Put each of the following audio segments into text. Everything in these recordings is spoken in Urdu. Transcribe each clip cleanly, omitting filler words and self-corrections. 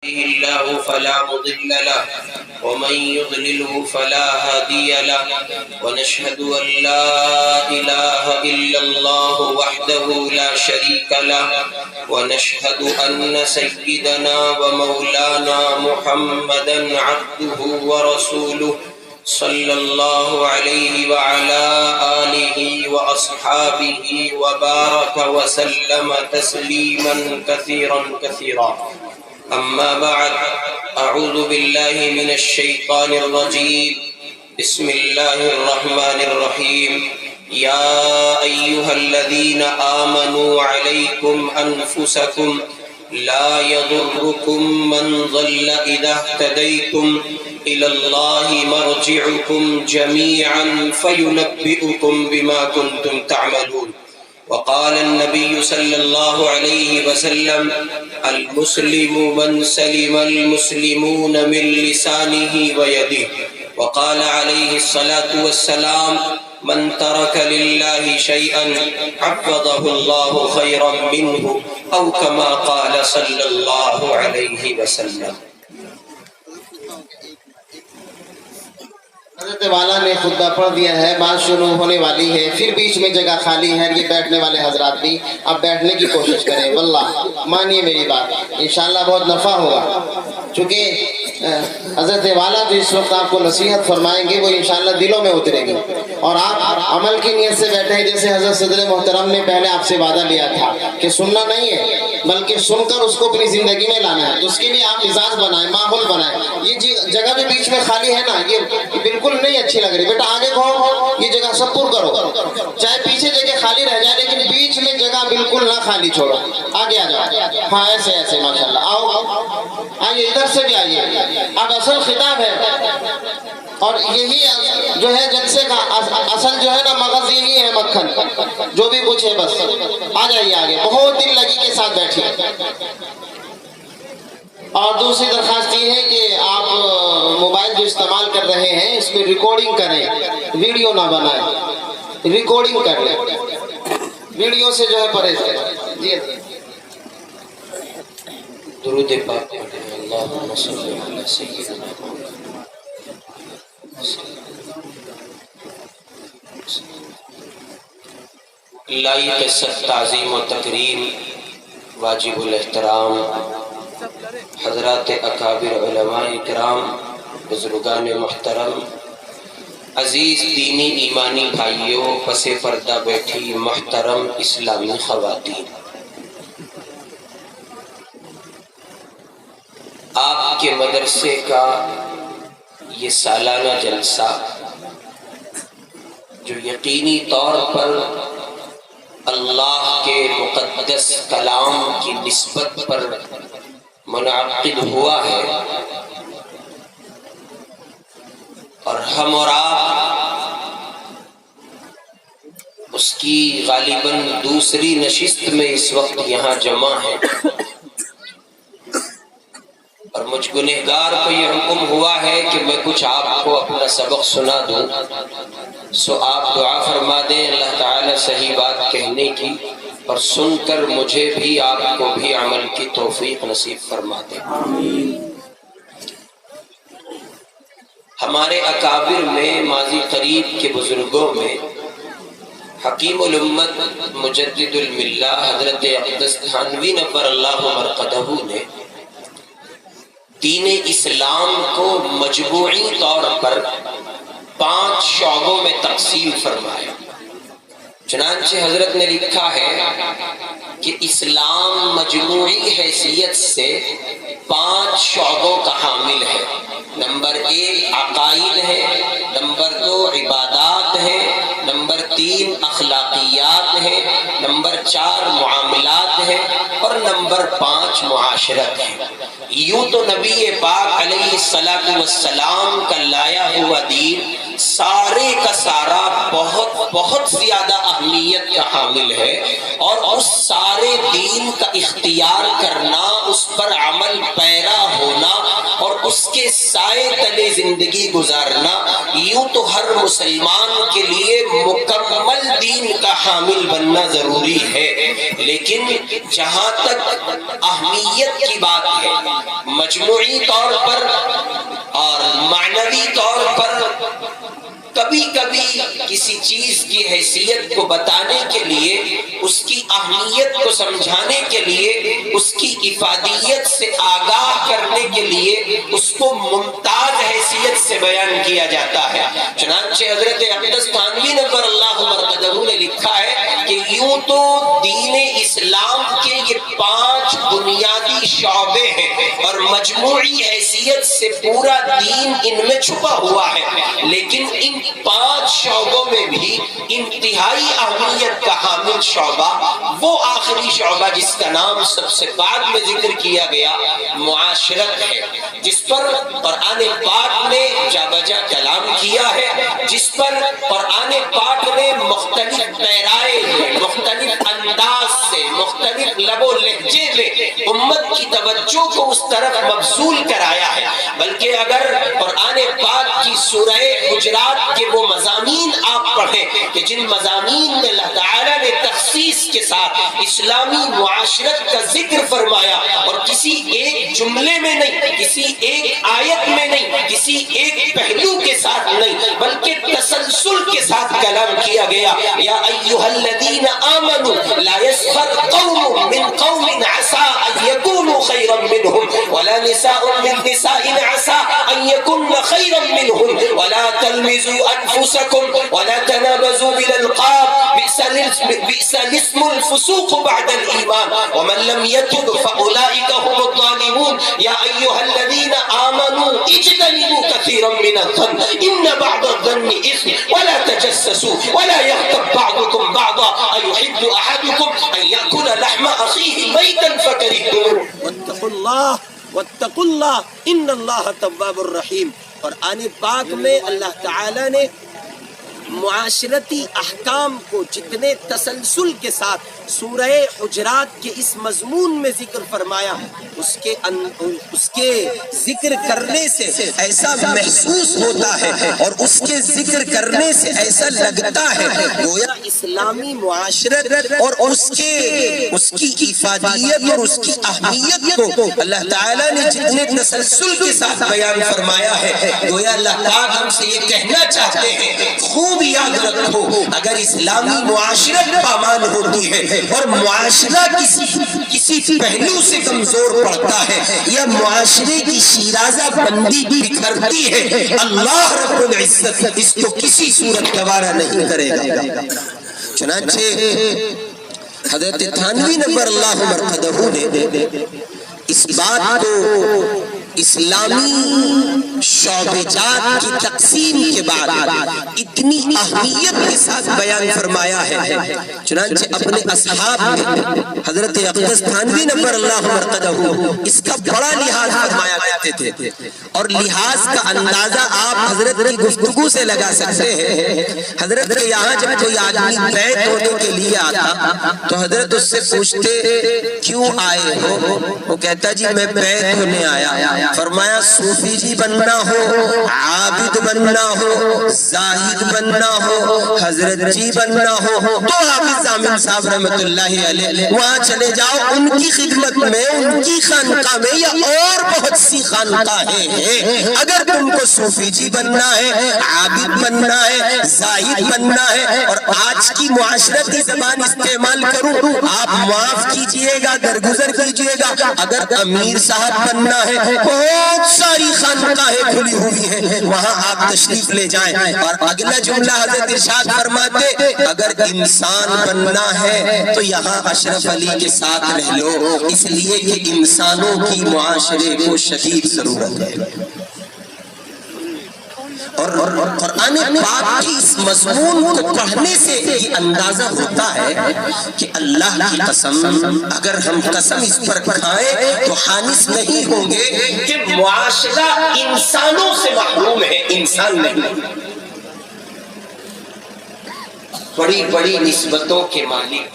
الله فلا مضل له ومن يضلله فلا هادي له ونشهد أن لا إله إلا الله وحده لا شريك له ونشهد أن سيدنا ومولانا محمدا عبده ورسوله صلى الله عليه وعلى آله وأصحابه وبارك وسلم تسليما كثيرا كثيرا. أما بعد، أعوذ بالله من الشيطان الرجيم. بسم الله الرحمن الرحيم. يا أيها الذين آمنوا عليكم أنفسكم لا يضركم من ضل إذا اهتديتم إلى الله مرجعكم جميعا فينبئكم بما كنتم تعملون. وقال النبي صلى الله عليه وسلم: المسلم من سلم المسلمون من لسانه ويده. وقال عليه الصلاة والسلام: من ترك لله شيئا عوضه الله خيرا منه، أو كما قال صلى الله عليه وسلم. حضرت والا نے خطبہ پڑھ دیا ہے، بات شروع ہونے والی ہے، پھر بیچ میں جگہ خالی ہے، یہ بیٹھنے والے حضرات بھی اب بیٹھنے کی کوشش کریں. واللہ مانیے میری بات، انشاءاللہ بہت نفع ہوگا. چونکہ حضرت والا جو اس وقت آپ کو نصیحت فرمائیں گے وہ انشاءاللہ دلوں میں اترے گی، اور آپ عمل کی نیت سے بیٹھے ہیں. جیسے حضرت صدر محترم نے پہلے آپ سے وعدہ لیا تھا کہ سننا نہیں ہے بلکہ سن کر اس کو اپنی زندگی میں لانا ہے، تو اس کے لیے آپ مزاج بنائیں، ماحول بنائیں. یہ جگہ جو بیچ میں خالی ہے نا، یہ بالکل نہیں اچھی لگ رہی. بیٹا آگے کھو، یہ جگہ سب پر کرو، چاہے پیچھے جگہ خالی رہ جائے لیکن بیچ میں جگہ بالکل نہ خالی چھوڑو. آگے آ جاؤ، ہاں ایسے ایسے ماشاءاللہ. آؤ آئیے، ادھر سے بھی آئیے. اب اصل خطاب ہے، اور یہی جو ہے جلسے کا اصل جو ہے نا مغز یہی ہے، مکھن جو بھی کچھ ہے. بس آ جائیے آگے، بہت دل لگی کے ساتھ بیٹھیے. اور دوسری درخواست یہ ہے کہ آپ موبائل جو استعمال کر رہے ہیں اس میں ریکارڈنگ کریں، ویڈیو نہ بنائیں، ریکارڈنگ کر لیں. ویڈیو سے جو ہے پرہیز کریں. جی درود پاک پڑھیں. اللہم صلی علی سیدنا محمد. لائق صد تعظیم و تکریم، واجب الاحترام حضرات اکابر علماء کرام، بزرگان محترم، عزیز دینی ایمانی بھائیوں، پس پردہ بیٹھی محترم اسلامی خواتین، آپ کے مدرسے کا یہ سالانہ جلسہ جو یقینی طور پر اللہ کے مقدس کلام کی نسبت پر منعقد ہوا ہے، اور ہم اور آپ اس کی غالباً دوسری نشست میں اس وقت یہاں جمع ہیں، اور مجھ گنہگار کو یہ حکم ہوا ہے کہ میں کچھ آپ کو اپنا سبق سنا دوں. سو آپ دعا فرما دیں اللہ تعالی صحیح بات کہنے کی، اور سن کر مجھے بھی آپ کو بھی عمل کی توفیق نصیب فرما دیں. ہمارے اکابر میں، ماضی قریب کے بزرگوں میں، حکیم الامت مجدد الملہ حضرت اقدس تھانوی نور اللہ مرقدہ نے دین اسلام کو مجموعی طور پر 5 شعبوں میں تقسیم فرمایا. چنانچہ حضرت نے لکھا ہے کہ اسلام مجموعی حیثیت سے 5 شعبوں کا حامل ہے. نمبر 1 عقائد ہے، نمبر 2 عبادات ہے، نمبر 3 اخلاقیات ہے، نمبر 4 معاملات ہے، اور نمبر 5 معاشرت ہے. یوں تو نبی پاک علیہ السلام کا لایا ہوا دین سارے کا سارا بہت زیادہ اہمیت کا حامل ہے، اور اس سارے دین کا اختیار کرنا، اس پر عمل پیرا ہونا، اور اس کے سائے تلے زندگی گزارنا یوں تو ہر مسلمان کے لیے مکمل دین کا حامل بننا ضروری ہے، لیکن جہاں تک اہمیت کی بات ہے، مجموعی طور پر اور معنوی طور پر کبھی کبھی کسی چیز کی حیثیت کو بتانے کے لیے، اس کی اہمیت کو سمجھانے کے لیے، اس کی افادیت سے آگاہ کرنے کے لیے اس کو ممتاز حیثیت سے بیان کیا جاتا ہے۔ چنانچہ حضرت اقدس تھانوی نور اللہ مرقدہ نے لکھا ہے کہ یوں تو دین اسلام کے یہ 5 بنیادی شعبے ہیں اور مجموعی حیثیت سے پورا دین ان میں چھپا ہوا ہے، لیکن ان 5 شعبوں میں بھی انتہائی اہمیت کا حامل شعبہ وہ آخری شعبہ جس کا نام سب سے بعد میں ذکر کیا گیا معاشرت ہے، جس پر قرآن پاک نے جا بجا کلام کیا ہے، جس پر قرآن پاک نے مختلف پیرائے مختلف انداز سے مختلف لب و لہجے میں امت کی توجہ کو اس طرف مبذول کرایا ہے۔ بلکہ اگر قرآن پاک کی سورہ حجرات کے وہ مضامین آپ پڑھیں کہ جن مضامین میں اللہ تعالیٰ نے تخصیص کے ساتھ اسلامی معاشرت کا ذکر فرمایا، اور کسی ایک جملے میں نہیں، کسی ایک آیت میں نہیں، کسی ایک پہلو کے ساتھ نہیں، بلکہ تسلسل کے ساتھ کلام کیا گیا۔ یا ایھا الذین آمنوا لا یسخر قوم من قوم عسى ان یکونوا خیرا منهم ولا نساء من نساء عسى ان یکن خیرا منهم ولا تلمزوا انفسکم ولا تنابزوا بالالقاب بئس الاسم الفسوق بعد الایمان ومن لم يتب فاولئک هم الظالمون یا ایھا الذین آمنوا اجتنبوا كثيرا من الظن ان بعض الظن اثم ولا تجسسوا ولا يغتب بعضكم بعضا ايحب احدكم ان ياكل لحم اخيه ميتا فكرهتموه واتقوا اللہ ان اللہ تواب الرحیم۔ قرآن پاک میں اللہ تعالی نے معاشرتی احکام کو جتنے تسلسل کے ساتھ سورہ حجرات کے اس مضمون میں ذکر فرمایا، اس کے ذکر کرنے سے ایسا محسوس ہوتا ہے اور اس کے ذکر کرنے سے ایسا لگتا ہے گویا اسلامی معاشرت اور اس کی افادیت اور اس کی اہمیت کو اللہ تعالیٰ نے جتنے تسلسل کے ساتھ بیان فرمایا ہے، گویا اللہ پاک ہم سے یہ کہنا چاہتے ہیں خوب یاد رکھو، اگر اسلامی معاشرت پامال ہوتی ہے اور معاشرہ کسی پہلو سے کمزور پڑتا ہے یا معاشرے کی شیرازہ بندی بکھرتی ہے، اللہ رب العزت اس کو کسی صورت گوارا نہیں کرے گا۔ چنانچہ حضرت تھانوی نور اللہ مرقدہ نے اس بات کو اسلامی شعبے جات کی تقسیم کے بعد اتنی اہمیت کے ساتھ بیان فرمایا ہے، چنانچہ اپنے اصحاب میں حضرت اقدس تھانوی نور اللہ مرقدہ اس کا بڑا لحاظ فرمایا کرتے تھے، اور لحاظ کا اندازہ آپ حضرت کی گفتگو سے لگا سکتے ہیں۔ حضرت کے یہاں جب کوئی آدمی بیعت ہونے کے لیے آتا تو حضرت اس سے پوچھتے کیوں آئے ہو؟ وہ کہتا جی میں بیعت ہونے آیا۔ فرمایا صوفی جی بننا ہو، عابد بننا ہو، زاہد بننا ہو، حضرت جی بننا ہو تو حافظ ضامن صاحب رحمت اللہ علیہ وہاں چلے جاؤ، ان کی خدمت میں، ان کی خانقاہ میں یا اور بہت سی خانقاہیں ہیں۔ اگر تم کو صوفی جی بننا ہے، عابد بننا ہے، زاہد بننا ہے، اور آج کی معاشرتی زبان استعمال کروں آپ معاف کیجئے گا، درگزر کیجئے گا، اگر امیر صاحب بننا ہے بہت ساری خانقاہیں کھلی ہوئی ہیں، وہاں آپ تشریف لے جائیں۔ اور اگلا جملہ حضرت ارشاد فرماتے اگر انسان بننا ہے تو یہاں اشرف علی کے ساتھ رہ لو، اس لیے کہ انسانوں کی معاشرے کو شدید ضرورت ہے۔ اور قرآن پاک کی اس مضمون کو پڑھنے سے یہ اندازہ ہوتا ہے کہ اللہ کی قسم اگر ہم قسم اس پر کھائیں تو خانس نہیں ہوں گے کہ معاشرہ انسانوں سے محروم ہے، انسان نہیں۔ بڑی بڑی نسبتوں کے مالک،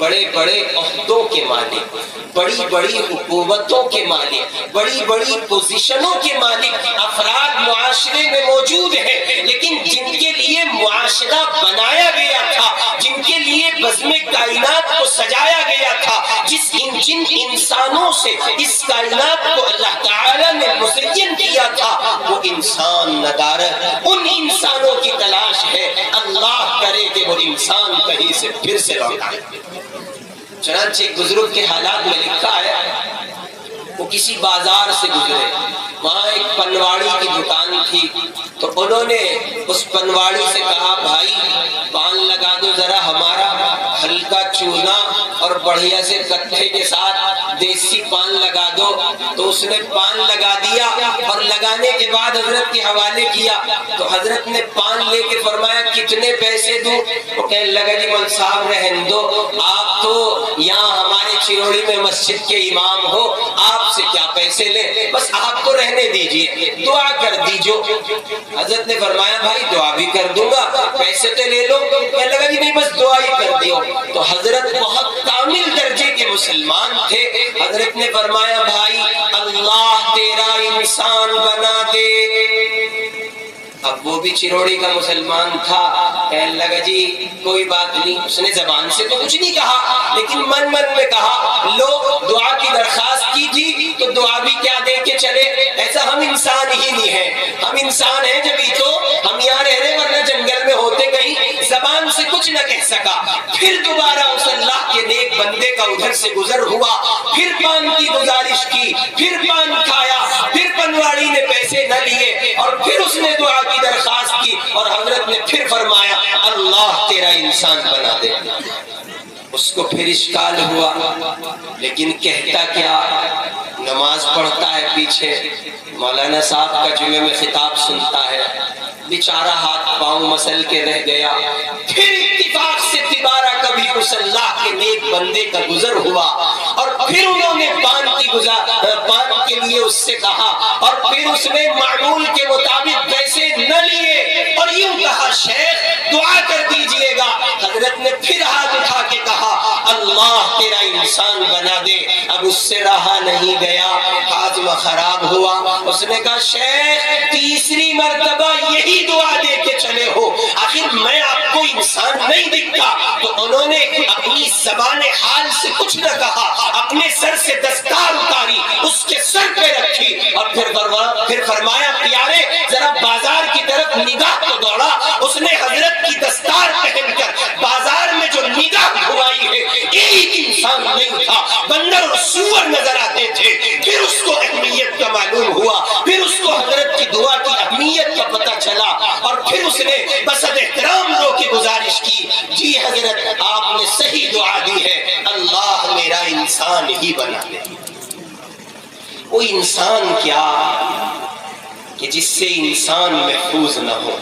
بڑے بڑے عہدوں کے مالک، بڑی بڑی حکومتوں کے مالک، بڑی بڑی پوزیشنوں کے مالک افراد معاشرے میں موجود ہیں، لیکن جن کے لیے معاشرہ بنایا گیا تھا، جن کے لیے بزم کائنات کو سجایا گیا تھا، جن انسانوں سے اس کائنات کو اللہ تعالی نے مزین کیا تھا، وہ انسان ندارت ان انسانوں کی تلاش ہے۔ اللہ کرے کہ وہ انسان کہیں سے پھر سے لوٹ آئے۔ چنانچہ ایک بزرگ کے حالات میں لکھا ہے، وہ کسی بازار سے گزرے، وہاں ایک پنواڑی کی دکان تھی، تو انہوں نے اس پنواڑی سے کہا بھائی پان لگا دو ذرا ہمارا، ہلکا چونا اور بڑھیا سے کتھے کے ساتھ دیسی پان لگا دو۔ تو اس نے پان لگا دیا اور لگانے کے بعد حضرت کے حوالے کیا، تو حضرت نے پان لے کے فرمایا کتنے پیسے دوں؟ وہ کہنے لگا جی مول صاحب رہن دو، آپ تو یہاں ہمارے چروڑی میں مسجد کے امام ہو، آپ سے کیا پیسے لیں، بس آپ کو رہنے دیجئے، دعا کر دیجو۔ حضرت نے فرمایا بھائی دعا بھی کر دوں گا، پیسے تو لے لو۔ کہنے لگا جی نہیں بس دعا ہی کر دیو۔ تو حضرت بہت کامل درجے کے مسلمان تھے، حضرت نے فرمایا بھائی اللہ تیرا انسان بنا دے۔ اب وہ بھی چروڑی کا مسلمان تھا، کہنے لگا جی کوئی بات نہیں، اس نے زبان سے تو کچھ نہیں کہا لیکن من میں کہا لو دعا کی درخواست کی تھی تو دعا بھی کیا دے کے چلے، ایسا ہم انسان ہی نہیں ہیں، ہم انسان ہیں جبھی تو ہم یہاں رہ رہے، ورنہ جنگل میں ہوتے کہیں زبان سے کچھ نہ کہہ سکا۔ پھر دوبارہ اس اللہ کے نیک بندے کا ادھر سے گزر ہوا، پھر پان کی گزارش کی، پھر پان کھایا، پھر پنواڑی نے پیسے نہ لیے اور پھر اس نے دعا کی درخواست کی اور حضرت نے پھر فرمایا اللہ تیرا انسان بنا دے۔ اس کو پھر اشکال ہوا، لیکن کہتا کیا، نماز پڑھتا ہے پیچھے، مولانا صاحب کا جمعے میں خطاب سنتا ہے، بیچارہ ہاتھ پاؤں مسل کے رہ گیا۔ پھر اتفاق سے دوبارہ کبھی اس اللہ کے نیک بندے کا گزر ہوا اور پھر انہوں نے پان کے لیے اس سے کہا اور پھر اس نے معمول کے مطابق پیسے نہ لیے اور یوں کہا شیخ دعا کر دیجئے گا۔ حضرت نے پھر ہاتھ اٹھا کے کہا اللہ تیرا انسان بنا دے۔ اب اس سے رہا نہیں گیا، ہاضمہ خراب ہوا، اس نے کہا شیخ تیسری مرتبہ یہی دعا دے کے چلے ہو، آخر میں آپ کو انسان نہیں دکھتا؟ تو انہوں نے اپنی زبان حال سے کچھ نہ کہا، اپنے سر سے دستار اتاری، اس کے سر پہ رکھی اور پھر فرمایا پیارے ذرا بازار کی طرف نگاہ کو دوڑا۔ اس نے حضرت کی دستار پہن کر بازار میں جو نگاہ گھمائی ہے ایک انسان نہیں تھا، بندر اور سور نظر آتے تھے۔ پھر اس کو اہمیت کا معلوم ہوا، پھر اس کو حضرت کی دعا کی اہمیت کا پتہ چلا اور پھر اس نے بسد احترام رو کے گزارش کی جی حضرت آپ نے صحیح دعا دی ہے، اللہ میرا انسان ہی بنا دے۔ وہ انسان کیا کہ جس سے انسان محفوظ نہ ہو،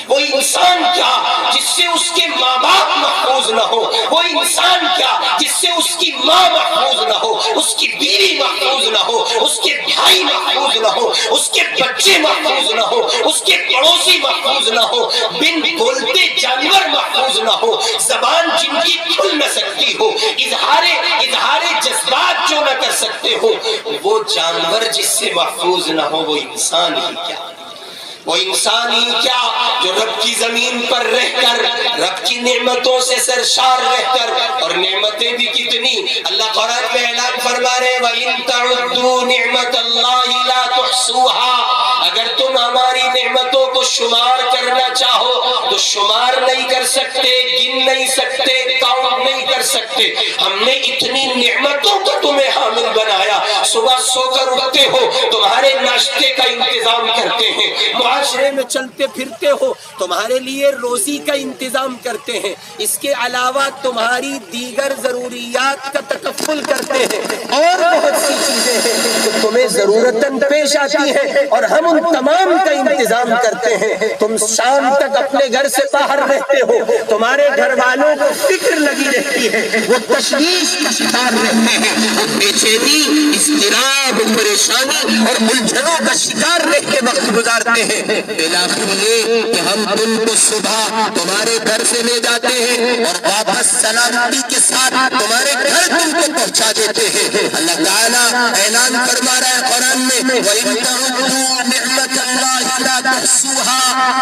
وہ انسان کیا جس سے اس کے ماں باپ محفوظ نہ ہو، وہ انسان کیا جس سے اس کی ماں محفوظ نہ ہو، اس کی بیوی محفوظ نہ ہو، اس کے بھائی محفوظ نہ ہو، اس کے بچے محفوظ نہ ہو، اس کے پڑوسی محفوظ نہ ہو، بن بولتے جانور محفوظ نہ ہو، زبان جن کی کھل نہ سکتی ہو، اظہار جذبات جو نہ کر سکتے ہو، وہ جانور جس سے محفوظ نہ ہو وہ انسان ہی کیا، وہ انسان ہی کیا جو رب کی زمین پر رہ کر، رب کی نعمتوں سے سرشار رہ کر، اور نعمتیں بھی کتنی، اللہ قرآن میں اعلان فرما رہے وَإِن تَعُدُّوا نِعْمَةَ اللَّهِ لَا تُحْصُوهَا، اگر تم ہماری نعمتوں کو شمار کرنا چاہو تو شمار نہیں کر سکتے، گن نہیں سکتے، کاؤنٹ نہیں کر سکتے۔ ہم نے اتنی نعمتوں کا تمہیں حامل بنایا، صبح سو کر اٹھتے ہو تمہارے ناشتے کا انتظام کرتے ہیں، معاشرے میں چلتے پھرتے ہو تمہارے لیے روزی کا انتظام کرتے ہیں، اس کے علاوہ تمہاری دیگر ضروریات کا تکفل کرتے ہیں، اور بہت سی چیزیں ہیں جو تمہیں ضرورتاً پیش آتی ہیں اور ہم ان تمام کا انتظام کرتے ہیں۔ تم شام تک اپنے گھر سے باہر رہتے ہو، تمہارے گھر والوں کو فکر لگی رہتی ہے، وہ تشویش کا شکار رہتے ہیں، وہ بے چینی، اضطراب، پریشانی اور الجھن گناہوں کا شکار رہ کے وقت گزارتے ہیں، بالآخر یہ کہ ہم تم کو صبح تمہارے گھر سے لے جاتے ہیں اور واپس سلامتی کے ساتھ تمہارے گھر تم کو پہنچا دیتے ہیں۔ اللہ تعالیٰ اعلان فرما رہا ہے قرآن میں وَإِن تَعُدُّوا نِعْمَتَ اللَّهِ لَا تُحْصُوهَا،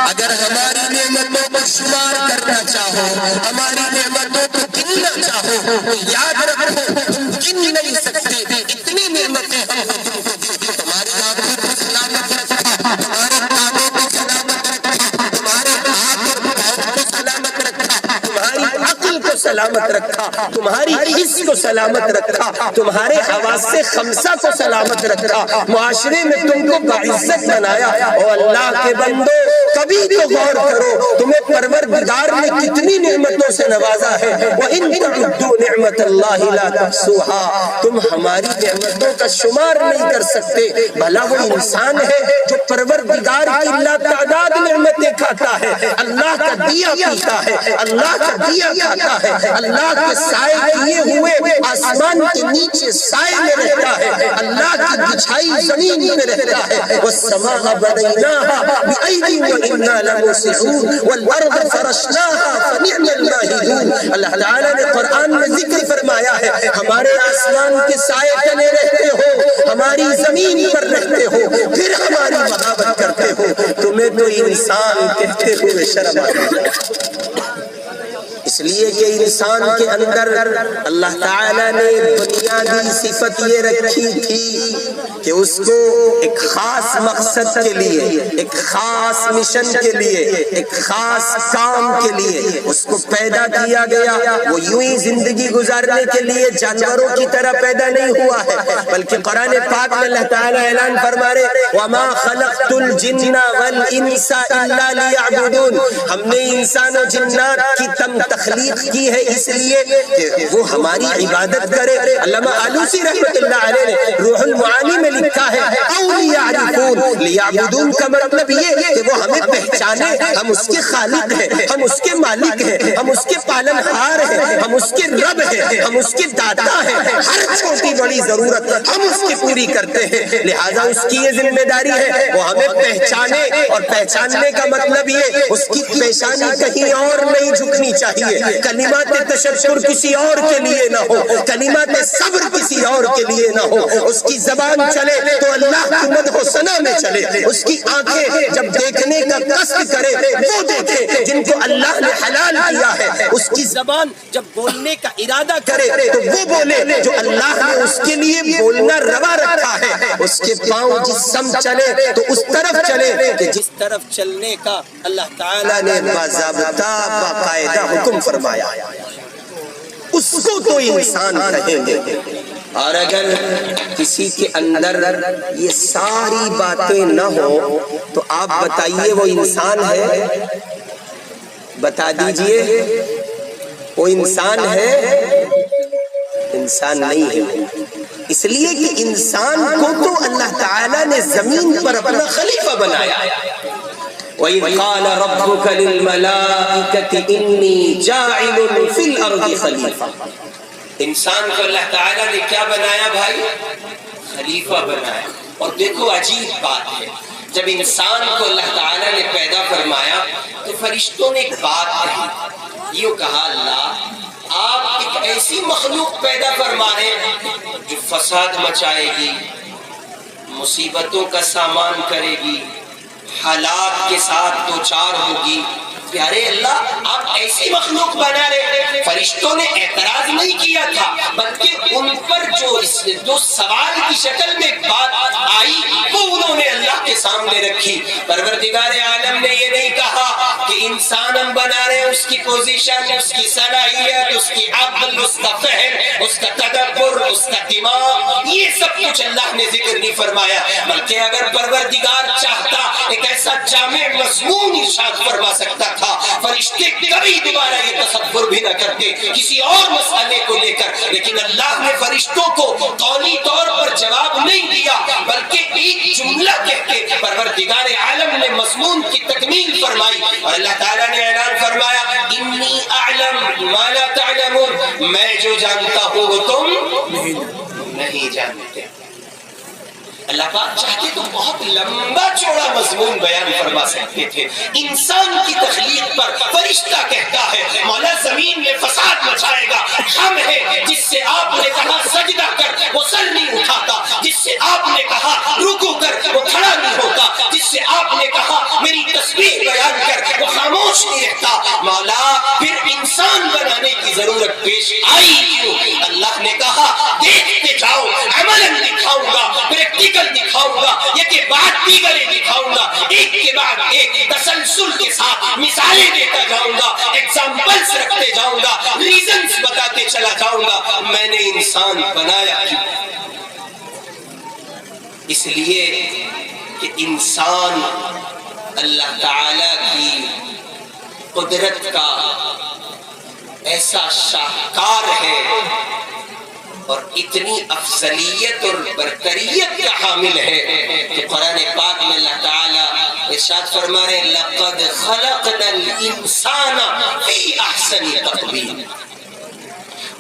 اگر ہماری نعمتوں کو شمار کرنا چاہو، ہماری نعمتوں کو گننا چاہو تو یاد رکھو تم گن نہیں سکتے، اتنی نعمتیں ہم نے تم کو دی۔ تمہاری آنکھوں کو سلامت رکھا، تمہارے کانوں کو سلامت رکھا، تمہارے ہاتھ اور پاؤں کو سلامت رکھا، تمہاری عقل کو سلامت رکھا، تمہاری حس کو سلامت رکھا، تمہارے حواس خمسہ کو سلامت رکھا، معاشرے میں تم کو باعزت بنایا۔ او اللہ کے بندو، کبھی تو غور کرو تمہیں پروردگار نے کتنی نعمتوں سے نوازا ہے۔ وَإِن تَعُدُّوا نِعْمَتَ اللَّهِ لَا تُحْصُوهَا، تم ہماری نعمتوں کا شمار نہیں کر سکتے۔ بھلا وہ انسان ہے جو پروردگار کی لا تعداد نعمتیں کھاتا ہے، اللہ کا دیا پیتا ہے، اللہ کا دیا کھاتا ہے، اللہ کے سائے کیے ہوئے آسمان کے نیچے سائے میں رہتا ہے، اللہ کی بچھائی زمین میں رہتا ہے۔ وَالسَّمَاءَ بَنَيْنَاهَا بِأَيْدٍ وَإِنَّا لَمُوسِعُونَ وَالْأَرْضَ فَرَشْنَاهَا فَنِعْمَ الْمَاهِدُونَ۔ اللہ تعالیٰ نے قرآن میں ذکر فرمایا ہے ہمارے آسمان کے سائے تلے رہتے ہو، ہماری زمین پر رہتے ہو، پھر ہماری بغاوت کرتے ہو، تمہیں تو انسان کہتے ہوئے شرم آتی ہے۔ اس لیے کہ انسان کے اندر اللہ تعالیٰ نے بنیادی صفت یہ رکھی تھی کہ اس کو ایک خاص مقصد کے لیے، ایک خاص مشن کے لیے، ایک خاص کام کے لیے اس کو پیدا کیا گیا۔ وہ یوں ہی زندگی گزارنے کے لیے جانوروں کی طرح پیدا نہیں ہوا ہے، بلکہ قرآن پاک میں اللہ تعالیٰ اعلان فرما رہے وَمَا خَلَقْتُ الْجِنَّ وَالْإِنسَ إِلَّا لِيَعْبُدُونَ، ہم نے انسان و جنات کی تخلیق کی ہے اس لیے کہ وہ ہماری عبادت کرے۔ علامہ آلوسی رحمۃ اللہ علیہ نے روح المعانی میں لکھا ہے او لیعرفون، لیعبدون کا مطلب یہ کہ وہ ہمیں پہچانے، ہم اس کے خالق ہیں، ہم اس کے مالک ہیں، ہم اس کے پالن ہار ہیں، ہم اس کے رب ہیں، ہم اس کے داتا ہیں، ہر چھوٹی بڑی ضرورت ہم اس کی پوری کرتے ہیں۔ لہٰذا اس کی یہ ذمہ داری ہے وہ ہمیں پہچانے، اور پہچاننے کا مطلب یہ اس کی پیشانی کہیں اور نہیں جھکنی چاہیے، کلمات تشکر کسی اور کے لیے نہ ہو، کلمات صبر کسی اور کے لیے نہ ہو، اس کی زبان چلے تو اللہ کی مدح و ثنا میں چلے، اس کی آنکھیں جب دیکھنے کا قصد کرے وہ دیکھے جن کو اللہ نے حلال کیا ہے، اس کی زبان جب بولنے کا ارادہ کرے تو وہ بولے جو اللہ نے اس کے لیے بولنا روا رکھا ہے، اس کے پاؤں جس سمت چلے تو اس طرف چلے کہ جس طرف چلنے کا اللہ تعالیٰ نے باضابطہ باقاعدہ حکم فرمایا، اس کو تو انسان کہیں گے۔ اور اگر کسی کے اندر یہ ساری باتیں نہ ہو تو آپ بتائیے وہ انسان ہے؟ بتا دیجئے وہ انسان ہے؟ انسان نہیں ہے، اس لیے کہ انسان کو تو اللہ تعالیٰ نے زمین پر اپنا خلیفہ بنایا۔ وَإِذْ قَالَ رَبُّكَ لِلْمَلَائِكَةِ إِنِّي جَاعِلٌ فِي الْأَرْضِ خَلِيفَةً، انسان کو اللہ تعالیٰ نے کیا بنایا بھائی؟ خلیفہ بنایا۔ اور دیکھو عجیب بات ہے، جب انسان کو اللہ تعالیٰ نے پیدا فرمایا تو فرشتوں نے ایک بات کہی، یوں کہا اللہ آپ ایک ایسی مخلوق پیدا فرما رہے ہیں جو فساد مچائے گی، مصیبتوں کا سامان کرے گی، حالات کے ساتھ دوچار ہوگی۔ پیارے اللہ آپ ایسی مخلوق بنا رہے، فرشتوں نے اعتراض نہیں کیا تھا بلکہ ان پر جو سوال کی شکل میں بات آئی وہ انہوں نے اللہ کے سامنے رکھی۔ پروردگار عالم نے یہ نہیں کہا کہ انسان ہم بنا رہے ہیں اس کی پوزیشن، اس کی صلاحیت، اس کی عقل، اس کا فہم، اس کا تدبر، اس کا دماغ، یہ سب کچھ اللہ نے ذکر نہیں فرمایا، بلکہ اگر پروردگار چاہتا ایک ایسا جامع مضمون ارشاد فرما سکتا تھا۔ فرشتے کبھی دوبارہ یہ تصور بھی نہ کرتے کسی اور مسئلے کو لے کر، لیکن اللہ نے فرشتوں کو قولی طور پر جواب نہیں دیا بلکہ ایک جملہ کہہ کے پروردگار عالم نے مضمون کی تکمیل فرمائی، اور اللہ تعالیٰ نے اعلان فرمایا انی اعلم ما لا تعلمون، میں جو جانتا ہوں وہ تم نہیں جانتے۔ اللہ پاک چاہتے تو بہت لمبا چوڑا مضمون بیان فرما سکتے تھے. انسان کی تخلیق پر فرشتہ کہتا ہے مولا زمین میں فساد مچائے گا. ہم ہے جس سے آپ نے کہا سجدہ کر وہ سر نہیں اٹھاتا، جس سے آپ نے کہا رکوع کر وہ کھڑا نہیں ہوتا، جس سے آپ نے کہا میری تسبیح بیان کر وہ خاموش نہیں رہتا. مولا پھر انسان بنانے کی ضرورت پیش آئی کیوں؟ اللہ نے کہا دیکھتے جاؤ، عملاً دکھاؤں گا، پریکٹیکل دکھاؤں گا، ایک کے بعد دیگرے دکھاؤں گا، ایک کے بعد ایک تسلسل کے ساتھ مثالیں دیتا جاؤں گا، ایگزامپلس رکھتے جاؤں گا، ریزنز بتاتے چلا جاؤں گا. میں نے انسان بنایا کیوں؟ اس لیے کہ انسان اللہ تعالی کی قدرت کا ایسا شاہکار ہے اور اتنی افضلیت اور برتریت کا حامل ہے کہ قرآن پاک میں اللہ تعالیٰ ارشاد فرما رہے لقد خلقنا الانسان فی احسن تقویم.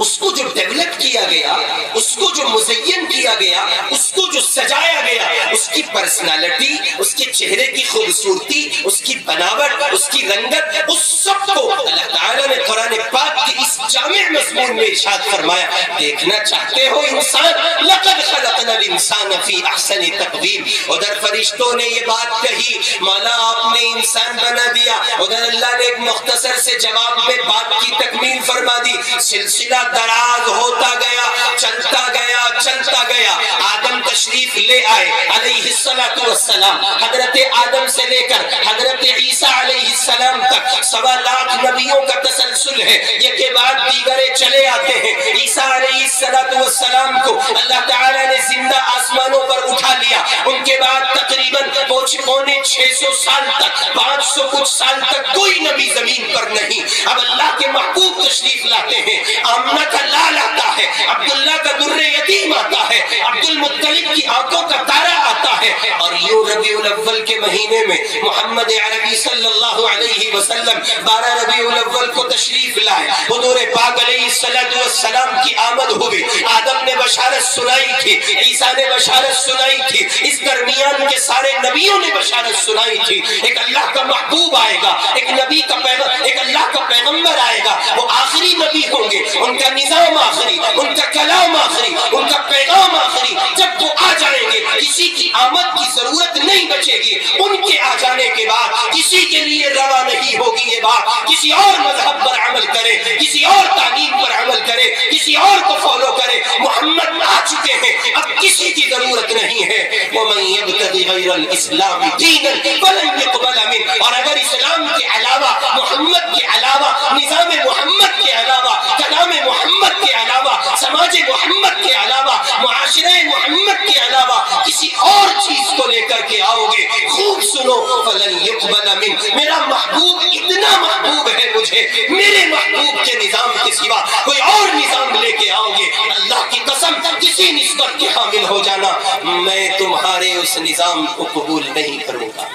اس کو جو ڈیولپ کیا گیا، اس کو جو مزین کیا گیا، اس کو جو سجایا گیا، اس کی پرسنالٹی، اس کے چہرے کی خوبصورتی، اس کی بناوٹ، اس کی رنگت، اس سب کو اللہ تعالیٰ نے قرآن پاک کے اس جامع مضمون میں ارشاد فرمایا. دیکھنا چاہتے ہو انسان؟ لقد خلقنا الانسان فی احسن تقویم. ادھر فرشتوں نے یہ بات کہی مولا آپ نے انسان بنا دیا، ادھر اللہ نے ایک مختصر سے جواب میں بات کی تکمیل فرما دی. سلسلہ دراز ہوتا گیا، چلتا گیا. آدم تشریف لے آئے علیہ السلام. حضرت آدم سے لے کر حضرت عیسیٰ علیہ السلام تک 1.25 لاکھ نبیوں کا تسلسل ہے. یہ کے بعد دیگرے چلے آتے ہیں. عیسیٰ علیہ السلام کو اللہ تعالیٰ نے زندہ آسمانوں پر اٹھا لیا. ان کے بعد تقریباً 650 سال تک 500 کچھ سال تک کوئی نبی زمین پر نہیں. اب اللہ کے محبوب تشریف لاتے ہیں. آمنہ کا لال آتا ہے، عبداللہ کا در یتیم آتا ہے، عبد المطلب کی آنکھوں کا تارا آتا ہے. اور یوں ربیع الاول کے مہینے میں محمد عربی صلی اللہ علیہ وسلم 12 ربیع الاول کو تشریف لائے. حضور پاک علیہ السلام کی آمد ہوئی. آدم نے بشارت سنائی تھی، عیسیٰ نے بشارت سنائی تھی، اس درمیان کے سارے نبیوں نے بشارت سنائی تھی. ایک اللہ کا محبوب آئے گا، ایک نبی کا ایک اللہ کا پیغمبر آئے گا. وہ آخری نبی ہوں گے، ان کا نظام آخری، ان کا کلام آخری، ان کا پیغام آخری. جب وہ آ جائیں گے کسی کی آمد کی ضرورت نہیں بچے گی. ان کے آ جانے کے بعد کسی کے لیے روا نہیں ہوگی یہ بات کسی اور مذہب پر عمل کرے، کسی اور تعلیم پر عمل کرے، کسی اور کو فالو کرے. محمد آ چکے ہیں، اب کسی کی ضرورت نہیں ہے. وَمَن يَبْتَغِ غَيْرَ الْإِسْلَامِ دِينًا فَلَن يُقْبَلَ مِنْهُ. اور اگر اسلام کے علاوہ، محمد کے علاوہ، نظام محمد کے علاوہ، کلام محمد کے علاوہ، سماج محمد کے علاوہ، معاشرہ محمد کے علاوہ کسی اور چیز کو لے کر کے آؤ گے، خوب سنو فَلَن يُقْبَلَ مِنْهُ. میرا محبوب اتنا محبوب ہے مجھے، میرے محبوب کے نظام کے سوا کوئی اور نظام لے کے آؤ گے، اللہ کی قسم کسی نسبت کے حامل ہو جانا، میں تمہارے اس نظام کو قبول نہیں کروں گا.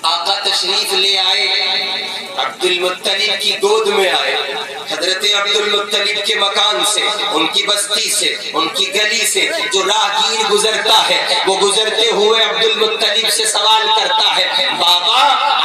آقا تشریف لے آئے، عبد المطلب کی گود میں آئے. حضرت عبد المطلب کے مکان سے، ان کی بستی سے، ان کی گلی سے جو راہگیر گزرتا ہے وہ گزرتے ہوئے عبد المطلب سے سوال کرتا ہے بابا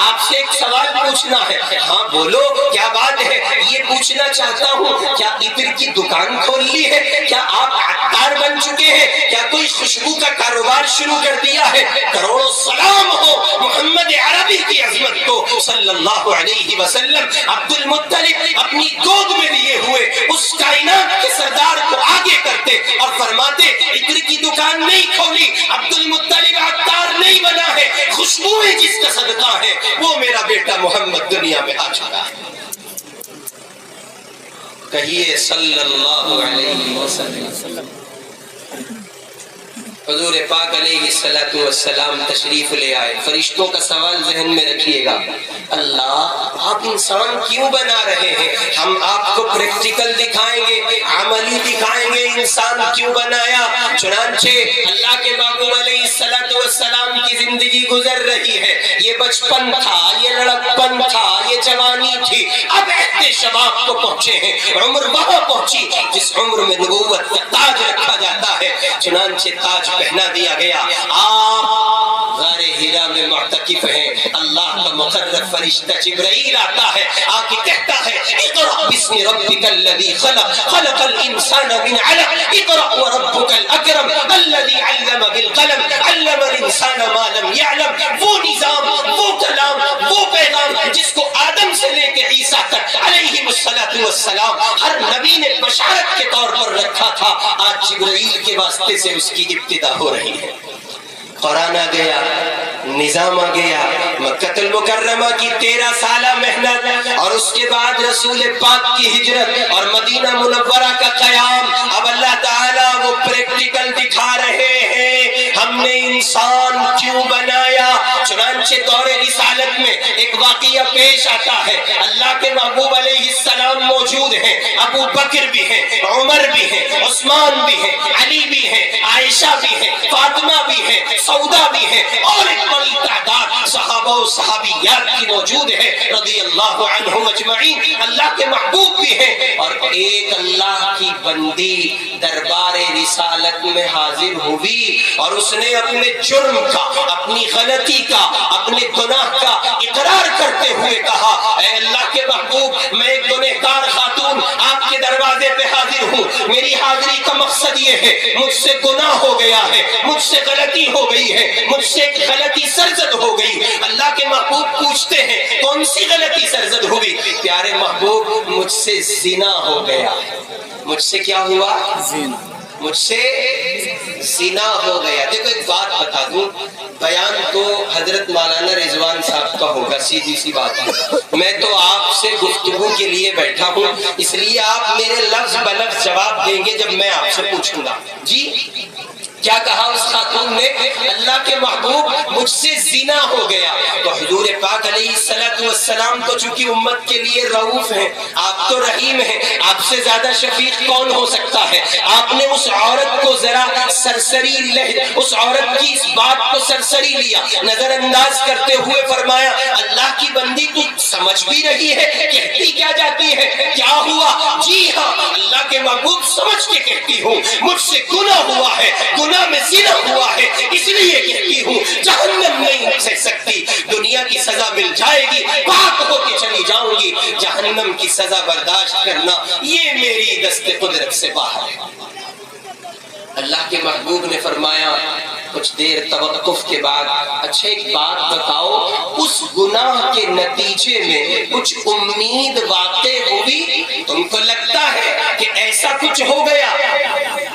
آپ سے ایک سوال پوچھنا ہے. ہاں بولو کیا بات ہے؟ یہ پوچھنا چاہتا ہوں کیا عطر کی دکان کھول لی ہے؟ کیا آپ عطار بن چکے ہیں؟ کیا کوئی خوشبو کا کاروبار شروع کر دیا ہے؟ کروڑوں سلام ہو محمد عربی کی عظمت کو صلی اللہ علیہ وسلم. عبد المطلب اپنی گود میں لیے ہوئے اس کائنات کے سردار کو آگے کرتے اور فرماتے عطر کی دکان نہیں کھولی، عبد المطلب عطار نہیں بنا ہے، خوشبوئیں جس کا صدقہ ہے وہ میرا بیٹا محمد دنیا میں آ چکا ہے. کہیے صلی اللہ علیہ وسلم. حضور پاک علیہ السلام تشریف لے آئے. فرشتوں کا سوال ذہن میں رکھیے گا، اللہ آپ انسان کیوں بنا رہے ہیں؟ ہم آپ کو پریکٹیکل دکھائیں گے، عملی دکھائیں گے انسان کیوں بنایا. چنانچہ اللہ کے محبوب علیہ السلام نظام کی زندگی گزر رہی ہے. یہ بچپن تھا, یہ لڑکپن تھا, یہ جوانی تھی, اب عہد شباب کو پہنچے ہیں. عمر وہاں پہنچی جس عمر میں نبوت کا تاج رکھا جاتا ہے. چنانچہ تاج پہنا دیا گیا. آپ غار ہیرا میں معتکف ہیں. اللہ کا مقرر فرشتہ جبرائیل آتا ہے, آ کے کہتا ہے اقرأ باسم ربک الذی خلق خلق الانسان من علق اقرأ وربک الاکرم الذی علم بالقلم علم الانسان ما لم يعلم. وہ نظام, وہ کلام, وہ پیغام جس کو آدم سے لے کے عیسیٰ تک علیہ السلام ہر نبی نے بشارت کے طور پر رکھا تھا, آج جبرائیل کے واسطے سے اس کی ابتدا ہو رہی ہے. قرآن آ گیا, نظام آ گیا. مکہ المکرمہ کی 13 سالہ محنت اور اس کے بعد رسول پاک کی ہجرت اور مدینہ منورہ کا قیام. اب اللہ تعالیٰ وہ پریکٹیکل دکھا رہے ہیں ہم نے انسان کیوں بنایا. چنانچہ دور رسالت میں ایک واقعہ پیش آتا ہے. اللہ کے محبوب علیہ السلام موجود ہیں, ابو بکر بھی ہیں, عمر بھی ہیں, عثمان بھی ہیں, علی بھی ہیں, عائشہ بھی ہیں, فاطمہ بھی ہیں, سودا بھی ہے, اور ایک بڑی تعداد صحابہ و صحابیات کی موجود ہے رضی اللہ عنہم اجمعین. اللہ کے محبوب بھی ہیں, اور ایک اللہ کی بندی دربار رسالت میں حاضر ہوئی اور اس نے اپنے جرم کا, اپنی غلطی کا, اپنے گناہ کا اقرار کرتے ہوئے کہا اے اللہ کے محبوب, میں ایک گنہگار خاتون آپ کے دروازے پہ حاضر ہوں. میری حاضری کا مقصد یہ ہے, مجھ سے گناہ ہو گیا ہے, مجھ سے غلطی ہو گئی ہے, مجھ سے ایک غلطی سرزد ہو گئی. اللہ کے محبوب پوچھتے ہیں کون سی غلطی سرزد ہوئی؟ پیارے محبوب, مجھ سے زنا ہو گیا. مجھ سے کیا ہوا؟ زنا. مجھ سے زنا ہو گیا. دیکھو ایک بات بتا دوں, بیان تو حضرت مولانا رضوان صاحب کا ہوگا, سیدھی سی بات ہے. میں تو آپ سے گفتگو کے لیے بیٹھا ہوں, اس لیے آپ میرے لفظ بلفظ جواب دیں گے جب میں آپ سے پوچھوں گا. جی کیا کہا اس خاتون نے؟ اللہ کے محبوب مجھ سے زنا ہو گیا. تو حضور پاک علیہ السلام تو چونکہ امت کے لیے رؤوف ہیں, آپ تو رحیم ہیں, آپ سے زیادہ شفیق کون ہو سکتا ہے. آپ نے اس عورت کو ذرا سرسری اس عورت کی اس بات کو سرسری لیا, نظر انداز کرتے ہوئے فرمایا اللہ کی بندی تو سمجھ بھی رہی ہے, کہتی کیا جاتی ہے, کیا ہوا؟ جی ہاں اللہ کے محبوب سمجھ کے کہتی ہوں, مجھ سے گناہ ہوا ہے, گناہ میں زنا ہوا ہے, اس لیے کہتی ہوں جہنم نہیں سہ سکتی. دنیا کی سزا مل جائے گی, پاک ہو کے چلی جاؤں گی. جہنم کی سزا برداشت کرنا یہ میری دست قدرت سے باہر ہے. اللہ کے محبوب نے فرمایا کچھ دیر توقف کے بعد, اچھا ایک بات بتاؤ, اس گناہ کے نتیجے میں کچھ امید واقع ہوئی؟ تم کو لگتا ہے کہ ایسا کچھ ہو گیا؟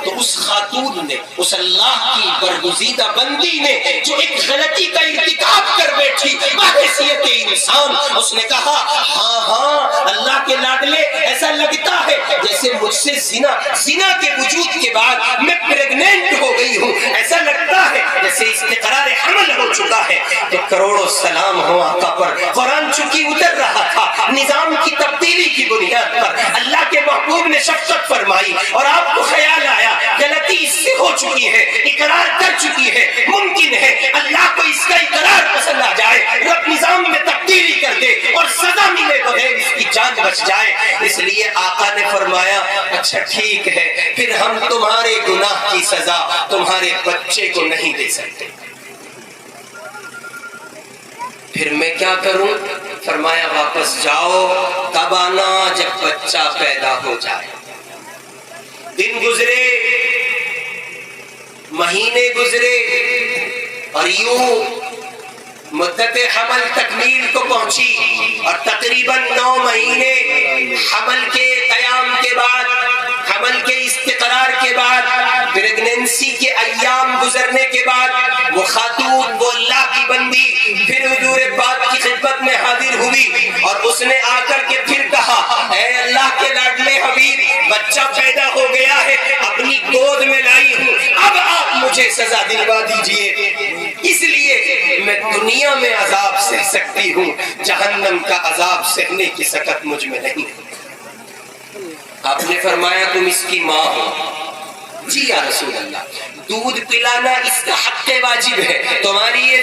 تو اس خاتون نے, اس اللہ کی برگزیدہ بندی نے جو ایک غلطی کا ارتکاب کر بیٹھی بحیثیت انسان, اس نے کہا ہاں ہاں اللہ کے لاڈلے, ایسا لگتا ہے جیسے مجھ سے زنا کے وجود کے بعد میں پریگننٹ ہو گئی ہوں, ایسا لگتا ہے جیسے استقرار حمل ہو چکا ہے. تو کروڑوں سلام ہو آقا پر, قرآن چونکہ اتر رہا تھا نظام کی تبدیلی کی بنیاد پر, اللہ کے محبوب نے شفقت فرمائی اور آپ کو خیال آیا غلطی اس سے ہو چکی ہے, اقرار کر چکی ہے, ممکن ہے اللہ کو اس کا اقرار پسند آ جائے, رب نظام میں تبدیلی کر دے اور سزا ملے بغیر اس کی جان بچ جائے. اس لیے آقا نے فرمایا اچھا ٹھیک ہے, پھر ہم تمہارے گناہ کی سزا تمہارے بچے کو نہیں دے سکتے. پھر میں کیا کروں؟ فرمایا واپس جاؤ, تب آنا جب بچہ پیدا ہو جائے. دن گزرے, مہینے گزرے, اور یوں مدت حمل تکمیل کو پہنچی, اور تقریباً 9 مہینے حمل کے قیام کے بعد, حمل کے استقرار کے بعد, پریگننسی کے ایام گزرنے کے بعد وہ خاتون, وہ اللہ کی بندی پھر حضور پاک کی خدمت میں حاضر ہوئی, اور اس نے آ کر کے پھر کہا اے اللہ کے لاڈلے حبیب, بچہ پیدا ہو گیا ہے, اپنی گود میں لائی ہوں, اب آپ مجھے سزا دلوا دیجئے. اس لیے میں دنیا میں عذاب سہ سکتی ہوں, جہنم کا عذاب سہنے کی سکت مجھ میں نہیں. آپ نے فرمایا تم اس کی ماں ہو؟ جی یا رسول اللہ, دودھ پلانا اس کا حق واجب ہے, تمہاری یہ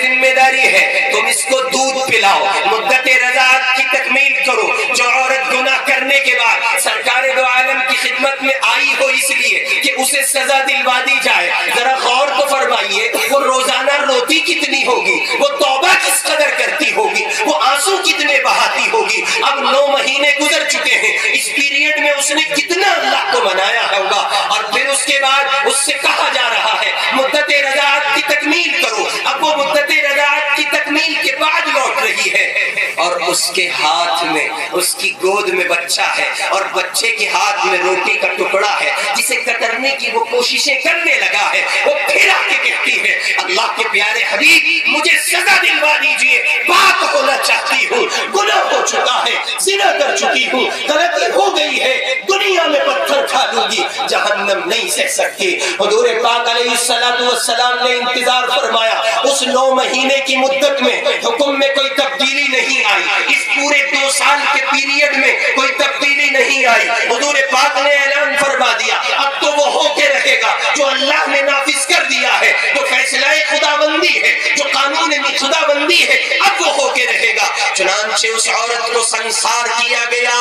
اس کو دودھ پلاؤ، مدت رضاعت کی تکمیل کرو۔ جو عورت گناہ کرنے کے بعد سرکار دو عالم کی خدمت میں آئی ہو اس لیے کہ اسے سزا دلوا دی جائے، ذرا غور تو فرمائیے وہ روزانہ روتی کتنی ہوگی، وہ توبہ کس قدر کرتی ہوگی، وہ آنسو کتنے بہاتی ہوگی۔ اب 9 مہینے گزر چکے ہیں، اس پیریڈ میں اس نے کتنا اللہ کو منایا ہوگا، اور پھر اس کے بعد اس سے کہا جا رہا ہے مدت رضاعت کی تکمیل کرو۔ اب وہ مدت رضاعت کی تکمیل کے بعد لوٹ رہی ہے، اور اس کے ہاتھ میں، اس کی گود میں بچہ ہے، اور بچے کے ہاتھ میں روٹی کا ٹکڑا ہے جسے کترنے کی وہ کوششیں کرنے لگا ہے۔ وہ پھر آ کے کہتی ہے اللہ کے پیارے حبیب مجھے سزا دلوا دیجئے، پاک ہونا چاہتی ہوں، گناہ ہو چکا ہے، زنا کر چکی ہوں، غلطی ہو گئی ہے، دنیا میں پتھر کھا لوں گی، جہنم نہیں سہ سکتی۔ حضور پاک علیہ السلام نے انتظار فرمایا، اس 9 مہینے کی مدت میں حکم میں کوئی تبدیلی نہیں آئی، اس پورے 2 سال کے پیریڈ میں کوئی تبدیلی نہیں آئی۔ حضور پاک نے اعلان فرما دیا اب تو وہ ہو کے رہے گا جو اللہ نے نافذ کر دیا ہے، جو فیصلہ خداوندی ہے، جو قانون خداوندی ہے، اب وہ ہو کے رہے گا۔ چنانچہ اس عورت کو سنسار کیا گیا،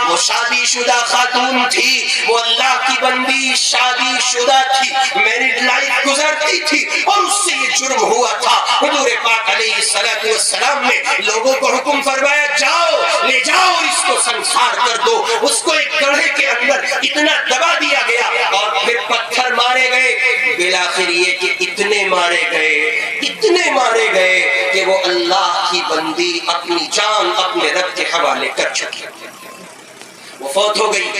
وہ شادی شدہ خاتون تھی، وہ اللہ کی بندی شادی شدہ تھی، میرڈ لائف گزرتی تھی، اور اس سے یہ جرم ہوا تھا۔ حضور پاک علیہ السلام نے لوگوں کو حکم فرمایا جاؤ لے جاؤ اس کو سنسار کر دو۔ اس کو ایک گڑھے کے اندر اتنا دبا دیا گیا اور پھر پتھر مارے گئے، بالآخر یہ کہ اتنے مارے گئے کہ وہ اللہ کی بندی اپنی جان اپنے رب کے حوالے کر چکی، وہ فوت ہو گئی۔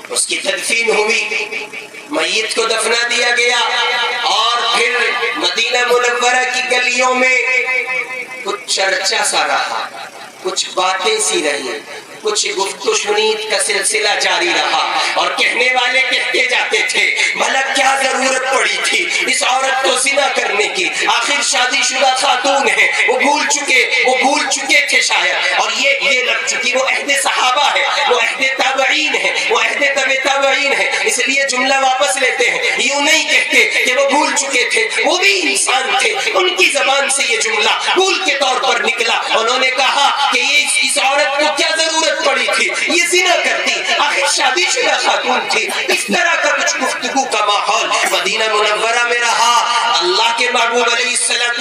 اس کی تدفین ہوئی، میت کو دفنا دیا گیا، اور پھر مدینہ منورہ کی گلیوں میں کچھ چرچا سا رہا، کچھ باتیں سی رہی، کچھ گفت و شنید کا سلسلہ جاری رہا، اور کہنے والے کہتے جاتے تھے بھلا کیا ضرورت پڑی تھی اس عورت کو زنا کرنے کی، آخر شادی شدہ خاتون ہے، وہ بھول چکے تھے شاید، اور یہ لگ چکی وہ عہد صحابہ ہے، وہ عہد تابعین ہے، وہ عہد تبع تابعین ہے، اس لیے جملہ واپس لیتے ہیں، یوں نہیں کہتے کہ وہ بھول چکے تھے، وہ بھی انسان تھے، ان کی زبان سے یہ جملہ بھول کے طور پر نکلا۔ انہوں نے کہا کہ اس عورت کو کیا ضرورت پڑی تھی، یہ زنا کرتی، آخر شادی شدہ خاتون تھی۔ اس طرح کا کچھ گفتگو کا ماحول مدینہ منورہ میں رہا۔ اللہ کے محبوب علیہ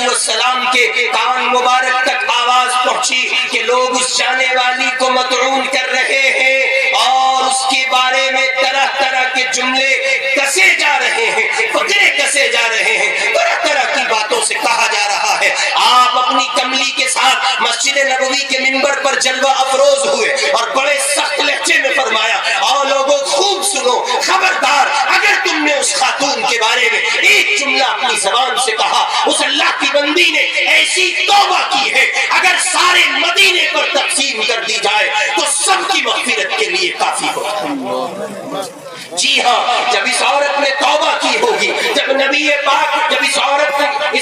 السلام کے کان مبارک تک آواز پہنچی کہ لوگ اس جانے والی کو مطعون کر رہے ہیں، اور اس کے بارے میں طرح طرح کے جملے کسے جا رہے ہیں، فقرے کسے جا رہے ہیں، طرح طرح کی باتوں سے کہا جا رہا ہے۔ آپ اپنی کملی کے ساتھ مسجد نبوی کے منبر پر جلوہ افروز ہوئے اور بڑے سخت لہجے میں فرمایا اور لوگوں خوب سنو، خبردار اگر تم نے اس خاتون کے بارے میں ایک جملہ اپنی زبان سے کہا، اس اللہ کی بندی نے ایسی توبہ کی ہے اگر سارے مدینے پر تقسیم کر دی جائے تو سب کی مغفرت کے لیے کافی ہوگا۔ جی ہاں، جب اس عورت نے توبہ کی ہوگی، جب نبی پاک اس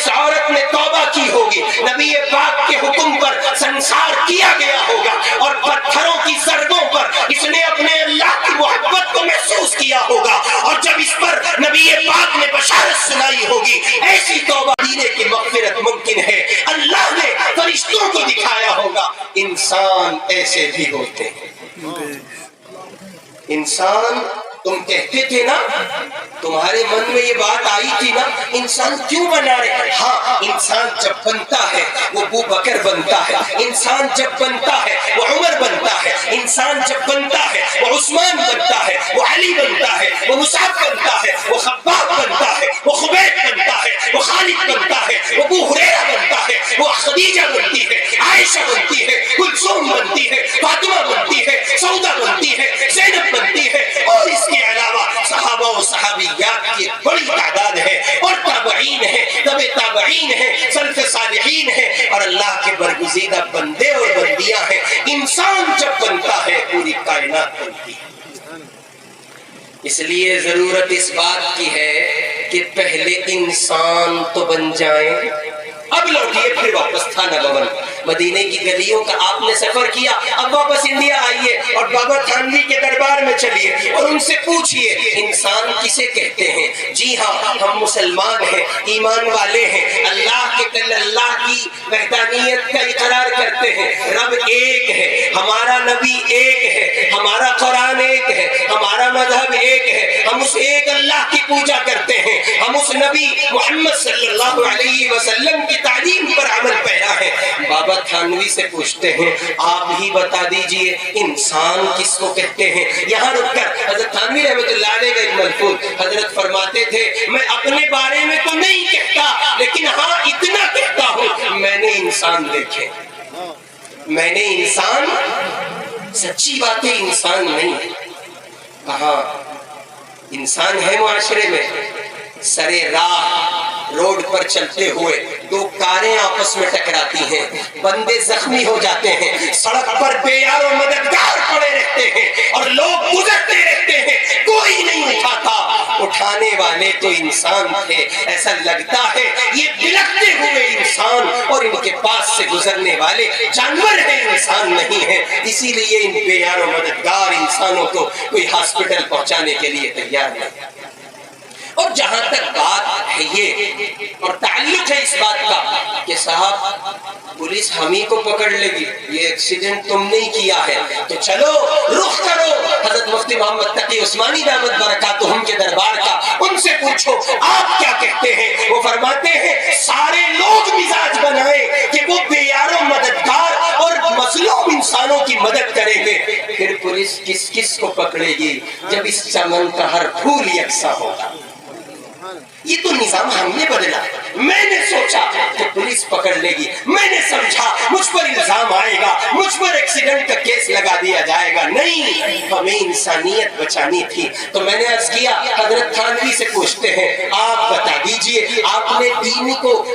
عورت نے توبہ کی ہوگی، نبی پاک کے حکم پر سنسار کیا گیا ہوگا، اور پتھروں کی ضربوں پر اس نے اپنے اللہ کی محبت کو محسوس کیا ہوگا، اور جب اس پر نبی پاک نے بشارت سنائی ہوگی، ایسی توبہ دینے کی مغفرت ممکن ہے۔ اللہ نے فرشتوں کو دکھایا ہوگا انسان ایسے بھی ہوتے ہیں۔ انسان، تم کہتے تھے نا، تمہارے من میں یہ بات آئی تھی نا، انسان کیوں بنا رہے؟ ہاں، انسان جب بنتا ہے وہ ابو بکر بنتا ہے، انسان جب بنتا ہے وہ عمر بنتا ہے، انسان جب بنتا ہے وہ عثمان بنتا ہے، وہ علی بنتا ہے، وہ مصعب بنتا ہے، وہ خباب بنتا ہے، وہ خبیب بنتا ہے، وہ خالد بنتا ہے، وہ ابو ہریرہ بنتا ہے، وہ خدیجہ بنتی ہے، عائشہ بنتی ہے، کلثوم بنتی ہے، فاطمہ بنتی ہے، سودا بنتی ہے، زینب بنتی ہے، اور اس کے علاوہ صحابہ و صحابیات کی بڑی تعداد ہے، اور تابعین ہے، تبع تابعین ہے، سلف صالحین ہے، اور اللہ کے برگزیدہ بندے اور بندیاں ہیں۔ انسان جب بنتا ہے پوری کائنات بنتی ہے۔ اس لیے ضرورت اس بات کی ہے کہ پہلے انسان تو بن جائیں۔ اب لوٹیے پھر واپس تھانہ بھون، مدینے کی گلیوں کا آپ نے سفر کیا، اب واپس انڈیا آئیے اور بابا تھانوی کے دربار میں چلیے اور ان سے پوچھئے انسان کسے کہتے ہیں؟ جی ہاں، ہم مسلمان ہیں، ایمان والے ہیں، اللہ کی وحدانیت کا اقرار کرتے ہیں، رب ایک ہے، ہمارا نبی ایک ہے، ہمارا قرآن ایک ہے، ہمارا مذہب ایک ہے، ہم اس ایک اللہ کی پوجا کرتے ہیں، ہم اس نبی محمد صلی اللہ علیہ وسلم کی تعلیم پر عمل پیرا ہے۔ بابا تھانوی سے پوچھتے ہیں آپ ہی بتا دیجئے انسان کس کو کہتے ہیں؟ یہاں رک کر حضرت تھانوی رحمۃ اللہ علیہ کا ایک ملفوظ، حضرت فرماتے تھے میں اپنے بارے میں تو نہیں کہتا لیکن ہاں اتنا کہتا ہوں میں نے انسان دیکھے، میں نے انسان، سچی باتیں انسان نہیں ہے، کہاں انسان ہے معاشرے میں، سرے راہ روڈ پر چلتے ہوئے دو کاریں آپس میں ٹکراتی ہیں، بندے زخمی ہو جاتے ہیں، سڑک پر بے یار و مددگار پڑے رہتے ہیں اور لوگ گزرتے رہتے ہیں، کوئی نہیں اٹھاتا، اٹھانے والے تو انسان تھے، ایسا لگتا ہے یہ بلکتے ہوئے انسان اور ان کے پاس سے گزرنے والے جانور ہیں، انسان نہیں ہیں، اسی لیے ان بے یار و مددگار انسانوں کو کوئی ہاسپٹل پہنچانے کے لیے تیار نہیں۔ اور جہاں تک بات ہے یہ اور تعلق ہے اس بات کا کہ صاحب پولیس ہم ہی کو پکڑ لے گی، یہ ایکسیڈنٹ تم نہیں کیا ہے تو چلو رخ کرو حضرت مفتی محمد تقی عثمانی دامت برکاتہم کے دربار کا، ان سے پوچھو آپ کیا کہتے ہیں۔ وہ فرماتے ہیں سارے لوگ مزاج بنائیں کہ وہ بے یار و مددگار اور مظلوم انسانوں کی مدد کریں گے، پھر پولیس کس کس کو پکڑے گی جب اس چمن کا ہر پھول یکساں ہوگا۔ یہ تو نظام ہم نے بدلا، میں نے سوچا کہ پولیس پکڑ لے گی، میں نے سمجھا مجھ پر الزام آئے گا، مجھ پر ایکسیڈنٹ کا کیس لگا دیا جائے گا، نہیں، ہمیں انسانیت بچانی تھی۔ تو میں نے عرض کیا حضرت تھانوی سے پوچھتے ہیں آپ بتا دیجئے آپ نے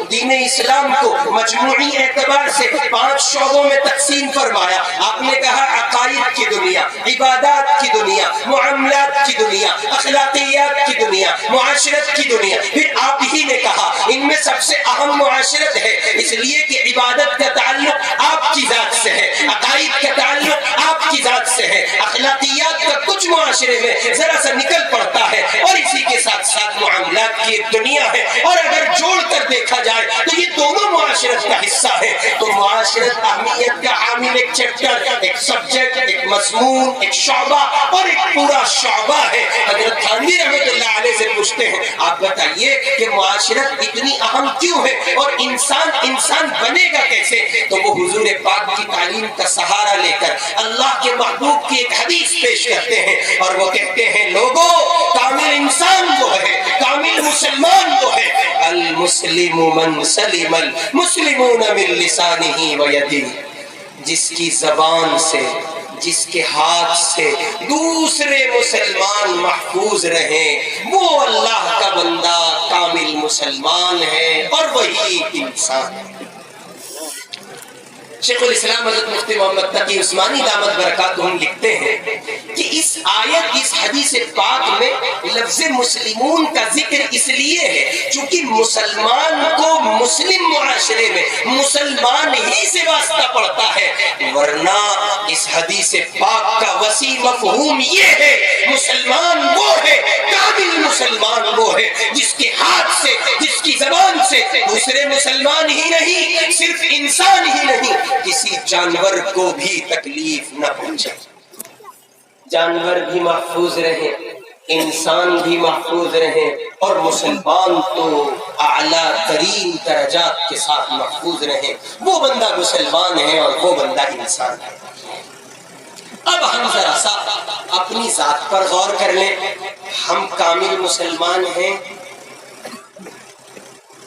دین اسلام کو مجموعی اعتبار سے 5 شعبوں میں تقسیم فرمایا، آپ نے کہا عقائد کی دنیا، عبادات کی دنیا، معاملات کی دنیا، اخلاقیات کی دنیا، معاشرت کی دنیا، پھر آپ ہی نے کہا ان میں سب سے اہم معاشرت ہے، اس لیے کہ عبادت کا تعلق آپ کی ذات سے ہے، عقائد کا تعلق آپ کی ذات سے ہے، اخلاقیات کا کچھ معاشرے میں ذرا سا نکل پڑتا ہے، اور اسی کے ساتھ ساتھ معاملات کی ایک دنیا ہے، اور اگر جوڑ کر دیکھا جائے تو یہ دونوں معاشرت کا حصہ ہے۔ تو معاشرت اہمیت کا عامل ایک چیپٹر، ایک سبجیکٹ، ایک مضمون، ایک شعبہ اور ایک پورا شعبہ ہے۔ حضرت تھانوی رحمۃ اللہ علیہ سے پوچھتے ہیں آپ بتائیے کہ معاشرت اتنی اہم کیوں ہے اور انسان بنے گا کیسے؟ تو وہ حضور پاک کی تعلیم کا سہارا لے کر اللہ کے محبوب کی ایک حدیث پیش کرتے ہیں اور وہ کہتے ہیں لوگوں کامل انسان وہ ہے، کامل مسلمان وہ ہے، المسلم من سلم المسلمون من لسانہ و یدہ، جس کی زبان سے، جس کے ہاتھ سے دوسرے مسلمان محفوظ رہیں وہ اللہ کا بندہ کامل مسلمان ہے اور وہی انسان ہے۔ شیخ الاسلام حضرت مفتی محمد تقی عثمانی دامت برکاتہم لکھتے ہیں کہ اس آیت، اس حدیث پاک میں لفظ مسلمون کا ذکر اس لیے ہے چونکہ مسلمان کو مسلم معاشرے میں مسلمان ہی سے واسطہ پڑتا ہے، ورنہ اس حدیث پاک کا وسیع مفہوم یہ ہے مسلمان وہ ہے، کامل مسلمان وہ ہے جس کے ہاتھ سے، جس کی زبان سے دوسرے مسلمان ہی نہیں، صرف انسان ہی نہیں، کسی جانور کو بھی تکلیف نہ پہنچے، جانور بھی محفوظ رہیں، انسان بھی محفوظ رہیں، اور مسلمان تو اعلیٰ ترین درجات کے ساتھ محفوظ رہیں، وہ بندہ مسلمان ہے اور وہ بندہ انسان ہے۔ اب ہم ذرا سا اپنی ذات پر غور کر لیں، ہم کامل مسلمان ہیں؟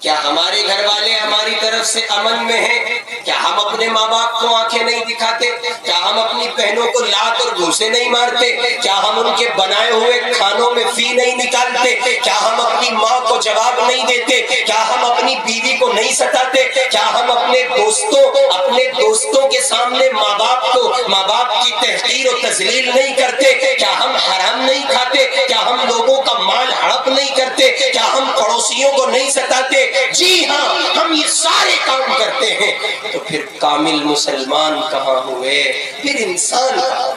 کیا ہمارے گھر والے ہماری طرف سے امن میں ہیں؟ کیا ہم اپنے ماں باپ کو آنکھیں نہیں دکھاتے؟ کیا ہم اپنی بہنوں کو لات اور گھوسے نہیں مارتے؟ کیا ہم ان کے بنائے ہوئے کھانوں میں فی نہیں نکالتے؟ کیا ہم اپنی ماں کو جواب نہیں دیتے؟ کیا ہم اپنی بیوی کو نہیں ستاتے؟ کیا ہم اپنے دوستوں کے سامنے ماں باپ کی تحقیر و تذلیل نہیں کرتے؟ کیا ہم حرام نہیں کھاتے؟ کیا ہم لوگوں کا مال ہڑپ نہیں کرتے؟ کیا ہم پڑوسیوں کو نہیں ستاتے؟ جی ہاں، ہم یہ سارے کام کرتے ہیں، تو پھر کامل مسلمان کہاں ہوئے؟ پھر انسان کہاں؟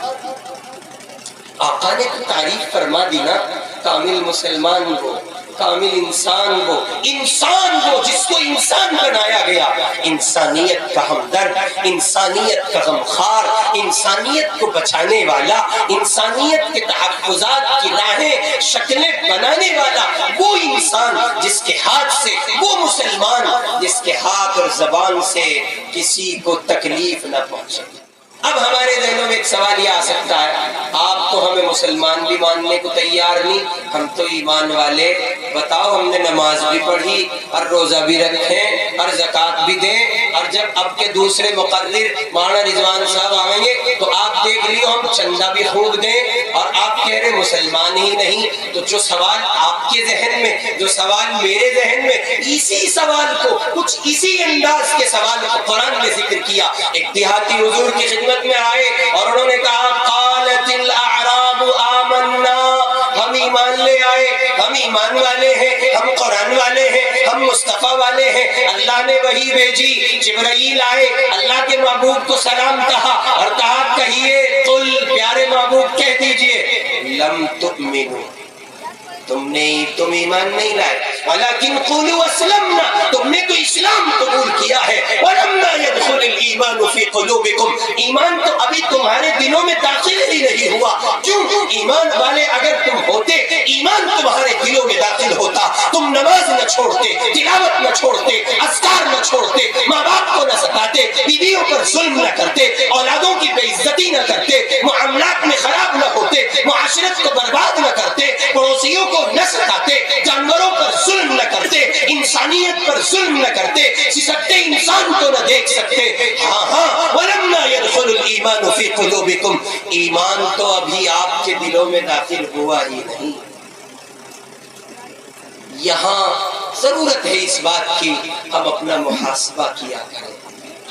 آقا نے تو تعریف فرما دی نا، کامل مسلمان وہ کامل انسان وہ جس کو انسان بنایا گیا، انسانیت کا ہمدرد، انسانیت کا غمخوار، انسانیت کو بچانے والا، انسانیت کے تحفظات کی راہیں شکلیں بنانے والا، وہ انسان جس کے ہاتھ سے، وہ مسلمان جس کے ہاتھ اور زبان سے کسی کو تکلیف نہ پہنچے۔ اب ہمارے ذہنوں میں ایک سوال یہ آ سکتا ہے، آپ تو ہمیں مسلمان بھی ماننے کو تیار نہیں، ہم تو ایمان والے، بتاؤ ہم نے نماز بھی پڑھی اور روزہ بھی رکھیں اور زکوٰۃ بھی دیں، اور جب اب کے دوسرے مقرر مولانا رضوان صاحب آئیں گے تو آپ دیکھ لیو ہم چندہ بھی خوب دیں، اور آپ کہہ رہے مسلمان ہی نہیں۔ تو جو سوال آپ کے ذہن میں، جو سوال میرے ذہن میں، اسی سوال کو، کچھ اسی انداز کے سوال کو قرآن نے ذکر کیا۔ ایک دیہاتی حضور کی خدمت میں آئے اور انہوں نے کہا قالت الاعراب آمنا، ہم ایمان لے آئے، ہم ایمان والے ہیں، ہم قرآن والے ہیں، ہم مصطفیٰ والے ہیں۔ اللہ نے وحی بھیجی، جبرائیل آئے، اللہ کے محبوب کو سلام کہا اور کہا کہیے قل، پیارے محبوب کہہ دیجئے لم تؤمنوا، تم ایمان نہیں لائے، ولیکن قولوا اسلمنا، تم نے تو اسلام قبول کیا ہے، ولما يدخل الایمان فی قلوبکم، ایمان تو ابھی تمہارے دلوں میں داخل ہی نہیں ہوا۔ کیوں؟ ایمان والے اگر تم ہوتے، ایمان تمہارے دلوں میں داخل ہوتا، تم نماز نہ چھوڑتے، تلاوت نہ چھوڑتے، اذکار نہ چھوڑتے، ماں باپ کو نہ ستاتے، بیویوں پر ظلم نہ کرتے، اولادوں کی بے عزتی نہ کرتے، معاملات میں خراب نہ ہوتے، معاشرت کو برباد نہ کرتے، پڑوسیوں کو نہ ستاتے، جانوروں پر ظلم نہ کرتے، انسانیت پر ظلم نہ کرتے، سسکتے انسان کو نہ دیکھ سکتے۔ ہاں ولما يدخل الایمان فی قلوبکم، ایمان تو ابھی آپ کے دلوں میں داخل ہوا ہی نہیں۔ یہاں ضرورت ہے اس بات کی ہم اپنا محاسبہ کیا کریں،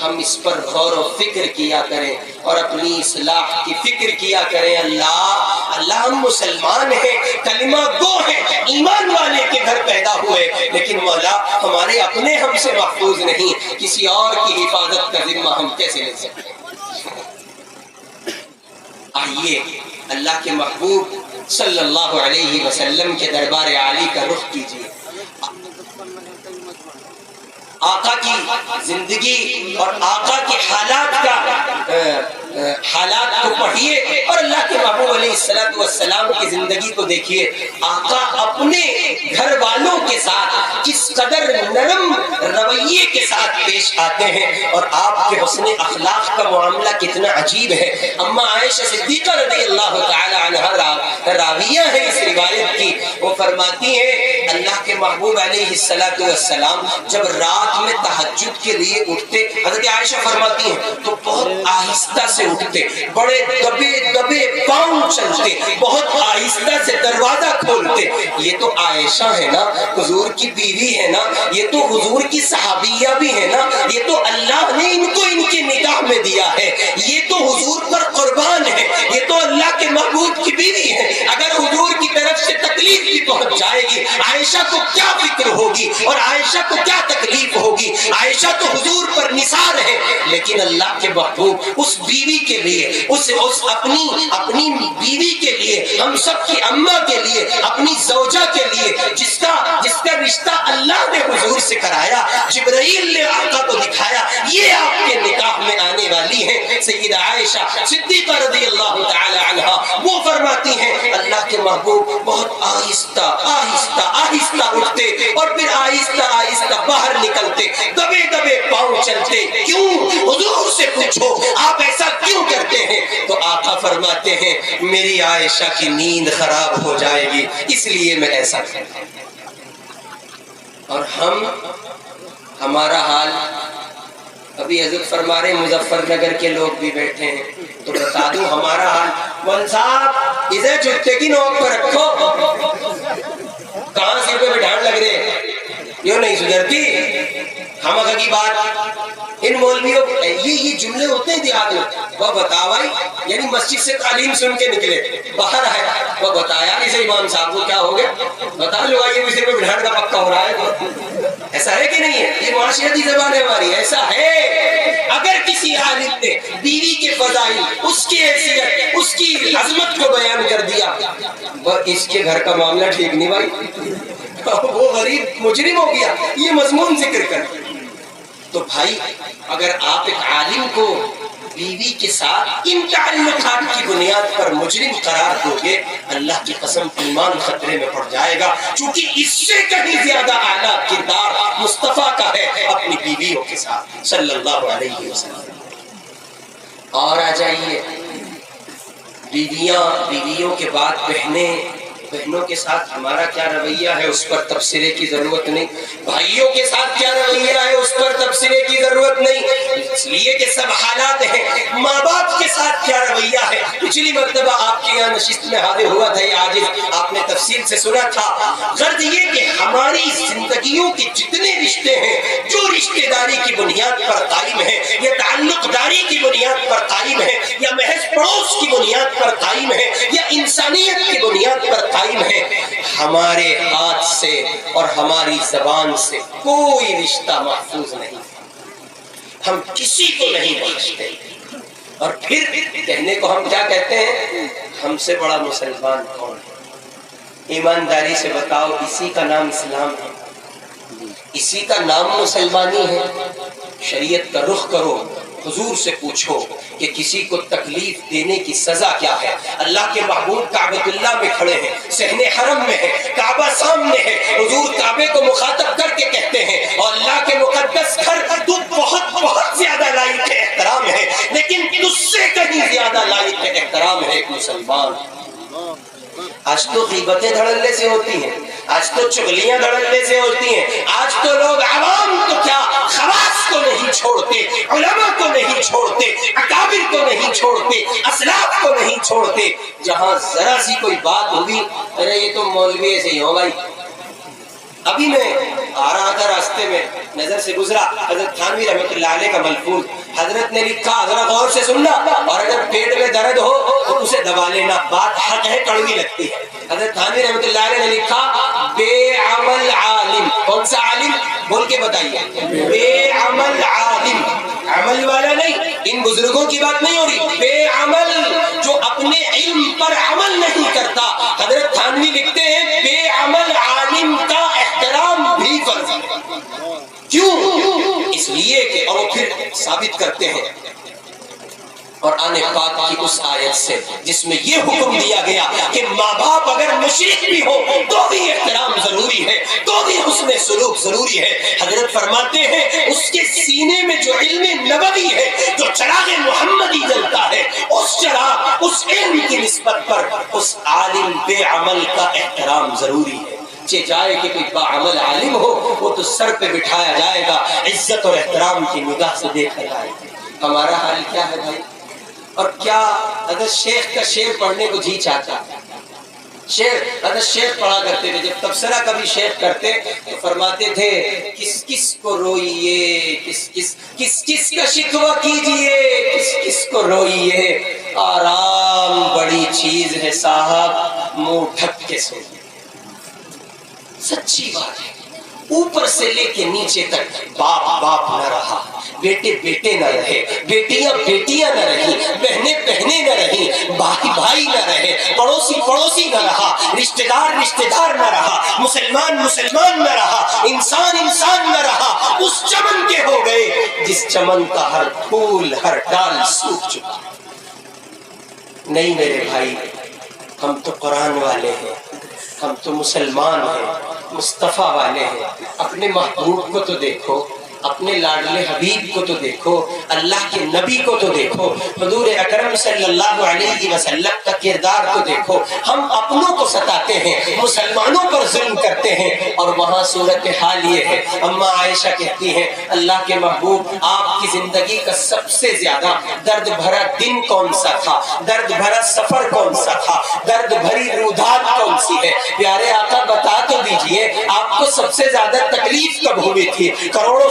ہم اس پر غور و فکر کیا کریں اور اپنی اصلاح کی فکر کیا کریں۔ اللہ ہم مسلمان ہیں، کلمہ گو ہیں، ایمان والے کے گھر پیدا ہوئے، لیکن مولا ہمارے اپنے ہم سے محفوظ نہیں، کسی اور کی حفاظت کا ذمہ ہم کیسے لے سکتے ہیں؟ آئیے اللہ کے محبوب صلی اللہ علیہ وسلم کے دربار عالی کا رخ کیجیے، آقا کی زندگی اور آقا کے حالات کو پڑھیے اور اللہ کے محبوب علیہ السلام کی زندگی کو دیکھیے۔ آقا اپنے گھر والوں کے ساتھ کس قدر نرم رویے کے ساتھ پیش آتے ہیں، اور آپ کے حسن اخلاق کا معاملہ کتنا عجیب ہے۔ اما عائشہ صدیقہ رضی اللہ تعالی عنہا راویہ ہے اس روایت کی، وہ فرماتی ہیں اللہ کے محبوب علیہ السلام جب رات میں تہجد کے لیے اٹھتے، حضرت عائشہ فرماتی ہیں تو بہت آہستہ سے اٹھتے، بڑے دبے دبے پاؤں چلتے، بہت آہستہ سے دروازہ کھولتے۔ یہ تو عائشہ ہے نا، حضور کی بیوی ہے نا، یہ تو حضور کی صحابیہ بھی ہے نا، یہ تو اللہ نے ان کو ان کے نکاح میں دیا ہے، یہ تو حضور پر قربان ہے، یہ تو اللہ کے محبوب کی بیوی ہے۔ اگر حضور کی طرف سے تکلیف بھی پہنچ جائے گی، عائشہ کو کیا فکر ہوگی اور عائشہ کو کیا تکلیف ہوگی؟ عائشہ تو حضور پر نثار ہے، لیکن اللہ کے محبوب اس بیوی کے لیے، اس اپنی بیوی کے لیے، ہم سب کی اماں کے لیے، اپنی زوجہ کے لیے، جس کا رشتہ اللہ نے حضور سے کرایا، جبرائیل نے آقا کو دکھایا، یہ آپ کے نکاح میں آنے والی ہیں سیدہ عائشہ صدیقہ رضی اللہ تعالی عنہا۔ وہ فرماتی ہیں اللہ کے محبوب بہت آہستہ آہستہ آہستہ اٹھتے اور پھر آہستہ آہستہ باہر نکلتے، دبے دبے پاؤں چلتے۔ کیوں؟ حضور سے پوچھو آپ ایسا کیوں کرتے ہیں؟ تو آقا فرماتے ہیں میری عائشہ کی نیند خراب ہو جائے گی، اس لیے میں ایسا کرتا ہوں۔ اور ہمارا حال ابھی حضرت فرما رہے مظفر نگر کے لوگ بھی بیٹھے ہیں تو بتا دوں ہمارا حال۔ مول صاحب اسے جوتے کی نوک پر رکھو، کہاں سر پہ بٹھان لگ رہے، یہ نہیں سدھرتی خامخواہ کی بات۔ ان مولویوں یہ جملے ہوتے ہیں دیہات میں، وہ بتا بھائی، یعنی مسجد سے تعلیم سن کے نکلے، باہر آئے، وہ بتایا اسے امام صاحب کو کیا ہو گیا، بتا لو یہ بھی سر پہ بٹھان کا پکا ہو رہا ہے۔ ایسا ہے کہ نہیں ہے؟ یہ معاشرتی زبان ہے ہماری، ایسا ہے۔ اگر کسی عالم نے بیوی کے فضائل، اس کی حیثیت، اس کی عظمت کو بیان کر دیا، اس کے گھر کا معاملہ ٹھیک نہیں بھائی، وہ غریب مجرم ہو گیا، یہ مضمون ذکر کر۔ تو بھائی اگر آپ ایک عالم کو بیوی کے ساتھ ان تعلقات کی بنیاد پر مجرم قرار دو گے، اللہ کی قسم ایمان خطرے میں پڑ جائے گا، چونکہ اس سے کہیں زیادہ اعلیٰ کردار مصطفیٰ کا ہے اپنی بیویوں کے ساتھ صلی اللہ علیہ وسلم۔ اور آ جائیے بیویوں کے بعد بہنوں کے ساتھ ہمارا کیا رویہ ہے اس پر تبصرے کی ضرورت نہیں، بھائیوں کے ساتھ کیا رویہ ہے اس پر تبصرے کی ضرورت نہیں، اس لیے کہ سب حالات ہیں۔ ماں باپ کے ساتھ کیا رویہ ہے، پچھلی مرتبہ آپ کے یہاں نشست میں حاضر ہوا تھا یہ عاجز، آپ نے تفصیل سے سنا تھا۔ غرض یہ کہ ہماری زندگیوں کے جتنے رشتے ہیں جو رشتے داری کی بنیاد پر قائم ہیں یا تعلق داری کی بنیاد پر قائم ہیں یا محض پڑوس کی بنیاد پر قائم ہیں یا انسانیت کی بنیاد پر قائم ہے، ہمارے ہاتھ سے اور ہماری زبان سے کوئی رشتہ محفوظ نہیں، ہم کسی کو نہیں بخشتے۔ اور پھر کہنے کو ہم کیا کہتے ہیں، ہم سے بڑا مسلمان کون ہے؟ ایمانداری سے بتاؤ، اسی کا نام اسلام ہے، اسی کا نام مسلمانی ہے۔ شریعت کا رخ کرو، حضور سے پوچھو کہ کسی کو تکلیف دینے کی سزا کیا ہے۔ اللہ کے محبوب کعبۃ اللہ میں کھڑے ہیں، صحن حرم میں ہے، کعبہ سامنے ہے، حضور کعبے کو مخاطب کر کے کہتے ہیں اور اللہ کے مقدس گھر تو بہت زیادہ لائق احترام ہے، لیکن تجھ سے کہیں زیادہ لائق احترام ہے ایک مسلمان۔ آج تو غیبتیں دھڑلے سے ہوتی ہیں، آج تو چغلیاں دھڑلے سے ہوتی ہیں، آج تو لوگ عوام تو کیا خواص کو نہیں چھوڑتے، علماء کو نہیں چھوڑتے، اکابر کو نہیں چھوڑتے، اسلاف کو نہیں چھوڑتے۔ جہاں ذرا سی کوئی بات ہوگی، ارے یہ تو مولوی ایسے ہی ہو بھائی۔ ابھی میں آ رہا تھا راستے میں، نظر سے گزرا حضرت تھانوی رحمۃ اللہ علیہ کا ملفوظ، حضرت نے لکھا، ذرا غور سے سننا، اور اگر پیٹ میں درد ہو تو اسے دبا لینا، بات حق ہے کڑوی لگتی ہے۔ حضرت تھانوی رحمۃ اللہ علیہ نے لکھا، بے عمل عالم، کون سا عالم بول کے بتائیے، بے عمل عالم، عمل والا نہیں، ان بزرگوں کی بات نہیں ہو رہی، بے عمل جو اپنے علم پر عمل نہیں کرتا۔ حضرت تھانوی لکھتے ہیں بے عمل عالم کا احترام بھی فرض ہے۔ کیوں؟ اس لیے کہ، اور وہ پھر ثابت کرتے ہیں قرآن پاک کی اس آیت سے جس میں یہ حکم دیا گیا کہ ماں باپ اگر مشرک بھی ہو تو بھی احترام ضروری ہے، تو بھی حسن سلوک ضروری ہے۔ حضرت فرماتے ہیں اس کے سینے میں جو علم نبوی ہے، جو چراغ محمدی جلتا ہے، اس چراغ، اس علم کی نسبت پر اس عالم بے عمل کا احترام ضروری ہے۔ جائے کہ کوئی باعمل عالم ہو، وہ تو سر پہ بٹھایا جائے گا، عزت اور احترام کی نگاہ سے دیکھا جائے گا۔ ہمارا حال کیا ہے بھائی؟ اور کیا حضرت شیخ کا شعر پڑھنے کو جی چاہتا؟ حضرت شیخ پڑھا کرتے تھے، جب تبصرہ کبھی شیخ کرتے تو فرماتے تھے، کس کس کو روئیے، کس کس کا شکوہ کیجئے، کس کو روئیے، آرام بڑی چیز ہے صاحب، منہ ڈھک کے سوئیے۔ سچی بات ہے، اوپر سے لے کے نیچے تک باپ باپ نہ رہا، بیٹے بیٹے نہ رہے، بیٹیاں بیٹیاں نہ رہی، بہنیں بہنیں نہ رہی، بھائی بھائی نہ رہے، پڑوسی پڑوسی نہ رہا، رشتہ دار نہ رہا، مسلمان نہ رہا، انسان نہ رہا، اس چمن کے ہو گئے جس چمن کا ہر پھول ہر ڈال سوکھ چکا۔ نہیں میرے بھائی، ہم تو قرآن والے ہیں، ہم تو مسلمان ہیں، مصطفیٰ والے ہیں۔ اپنے محبوب کو تو دیکھو، اپنے لاڈلے حبیب کو تو دیکھو، اللہ کے نبی کو تو دیکھو، حضور اکرم صلی اللہ علیہ وسلم کا کردار تو دیکھو۔ ہم اپنوں کو ستاتے ہیں، مسلمانوں پر ظلم کرتے ہیں، اور وہاں صورتحال یہ ہے۔ اماں عائشہ کہتی ہیں، اللہ کے محبوب آپ کی زندگی کا سب سے زیادہ درد بھرا دن کون سا تھا، درد بھرا سفر کون سا تھا، درد بھری رودات کون سی ہے؟ پیارے آقا بتا تو دیجئے، آپ کو سب سے زیادہ تکلیف کب ہوئی تھی؟ کروڑوں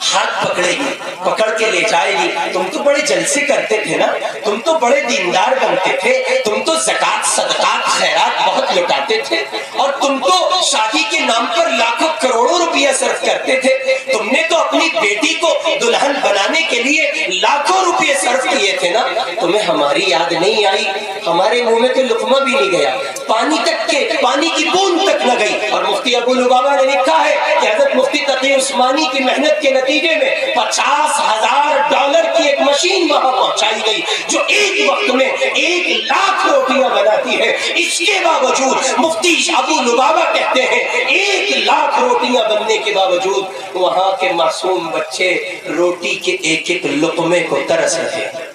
ہاتھ پکڑے گی, پکڑ کے لے جائے گی. تم تو بڑے جلسے کرتے تھے نا, تم تو بڑے دیندار بنتے تھے, تم تو زکات صدقات خیرات بہت لوٹاتے تھے, اور تم تو شادی کے نام پر لاکھوں کروڑوں روپیہ صرف کرتے تھے. تم نے تو اپنی بیٹی کو دلہن بنانے کے لیے لاکھوں روپے صرف کیے تھے نا. تمہیں ہماری یاد نہیں آئی؟ ہمارے منہ میں تو لقمہ بھی نہیں گیا, پانی کی بوند تک نہ گئی. اور مفتی ابو لبابہ نے لکھا ہے کہ حضرت مفتی تقی عثمانی کی محنت کے نتیجے میں $50,000 کی ایک مشین وہاں پہنچائی گئی جو ایک وقت میں 1,00,000 روٹیاں بناتی ہے. اس کے باوجود مفتی ابو لبابہ کہتے ہیں 1,00,000 روٹیاں بننے کے باوجود وہاں کے معصوم بچے روٹی کے ایک ایک لقمے کو ترس رہے ہیں.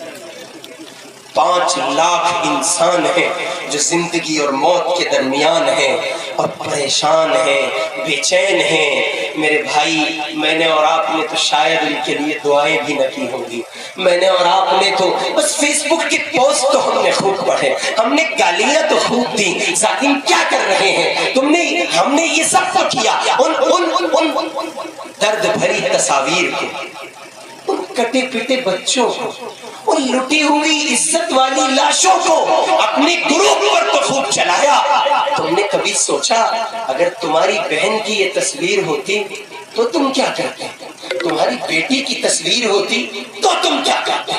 5 لاکھ انسان ہیں جو زندگی اور موت کے درمیان ہیں اور پریشان ہیں, بے چین ہیں. میرے بھائی, میں نے اور آپ نے تو شاید ان کے لیے دعائیں بھی نہ کی ہوں گی. میں نے اور آپ نے تو بس فیس بک کے پوسٹ تو ہم نے خوب پڑھے, ہم نے گالیاں تو خوب دی. ظالم کیا کر رہے ہیں ہم نے یہ سب تو کیا. ان درد بھری تصاویر کو, ان کٹے پیٹے بچوں کو, ان لٹی ہوئی عزت والی لاشوں کو اپنے گروپ پر تو خوب چلایا. تم نے کبھی سوچا اگر تمہاری بہن کی یہ تصویر ہوتی تو تم کیا کرتے؟ تمہاری بیٹی کی تصویر ہوتی تو تم کیا کرتے؟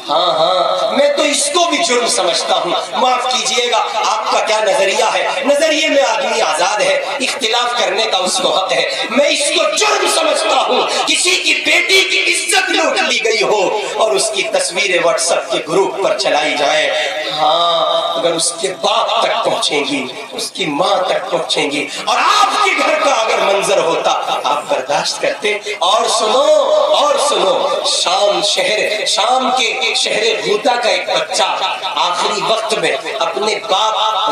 ہاں میں تو اس کو بھی جرم سمجھتا ہوں. معاف کیجئے گا, آپ کا کیا نظریہ ہے؟ نظریے میں آدمی آزاد ہے, اختلاف کرنے کا اس کو حق ہے. میں اس کو جرم سمجھتا ہوں کسی کی بیٹی کی عزت لوٹ لی گئی ہو اور اس کی تصویریں واٹس ایپ کے گروپ پر چلائی جائے. ہاں اگر اس کے باپ تک پہنچیں گی, اس کی ماں تک پہنچیں گی, اور آپ کے گھر کا اگر منظر ہوتا آپ برداشت کرتے؟ اور سنو, شام کے شہر غوطہ کا ایک بچہ آخری وقت میں اپنے باپ,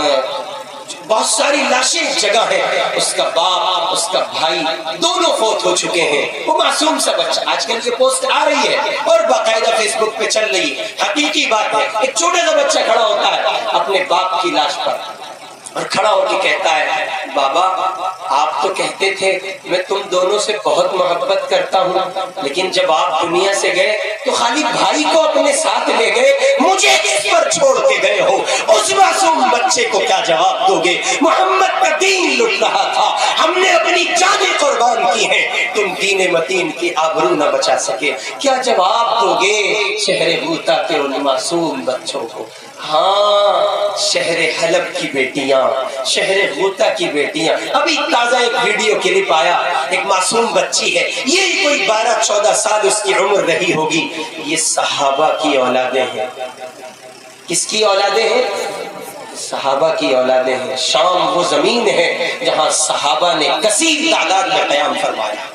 بہت ساری لاشیں ایک جگہ ہے, اس کا باپ اس کا بھائی دونوں فوت ہو چکے ہیں. وہ معصوم سا بچہ, آج کل یہ پوسٹ آ رہی ہے اور باقاعدہ فیس بک پہ چل رہی ہے, حقیقی بات ہے. ایک چھوٹا سا بچہ کھڑا ہوتا ہے اپنے باپ کی لاش پر اور کھڑا ہو کے کہتا ہے, بابا آپ تو کہتے تھے میں تم دونوں سے بہت محبت کرتا ہوں, لیکن جب آپ دنیا سے گئے تو خالی بھائی کو اپنے ساتھ لے گئے, مجھے کس پر چھوڑ کے گئے ہو؟ اس معصوم بچے کو کیا جواب دو گے؟ محمد کا دین لٹ رہا تھا, ہم نے اپنی جانیں قربان کی ہیں, تم دین متین کی آبرو نہ بچا سکے. کیا جواب دو گے شہر غوطہ کے ان معصوم بچوں کو؟ ہاں, شہر حلب کی بیٹیاں, شہر غوطہ کی بیٹیاں. ابھی تازہ ایک ویڈیو کلپ آیا, ایک معصوم بچی ہے, یہ کوئی 12-14 سال اس کی عمر رہی ہوگی. یہ صحابہ کی اولادیں ہیں. کس کی اولادیں ہیں؟ صحابہ کی اولادیں ہیں. شام وہ زمین ہے جہاں صحابہ نے کثیر تعداد میں قیام فرمایا.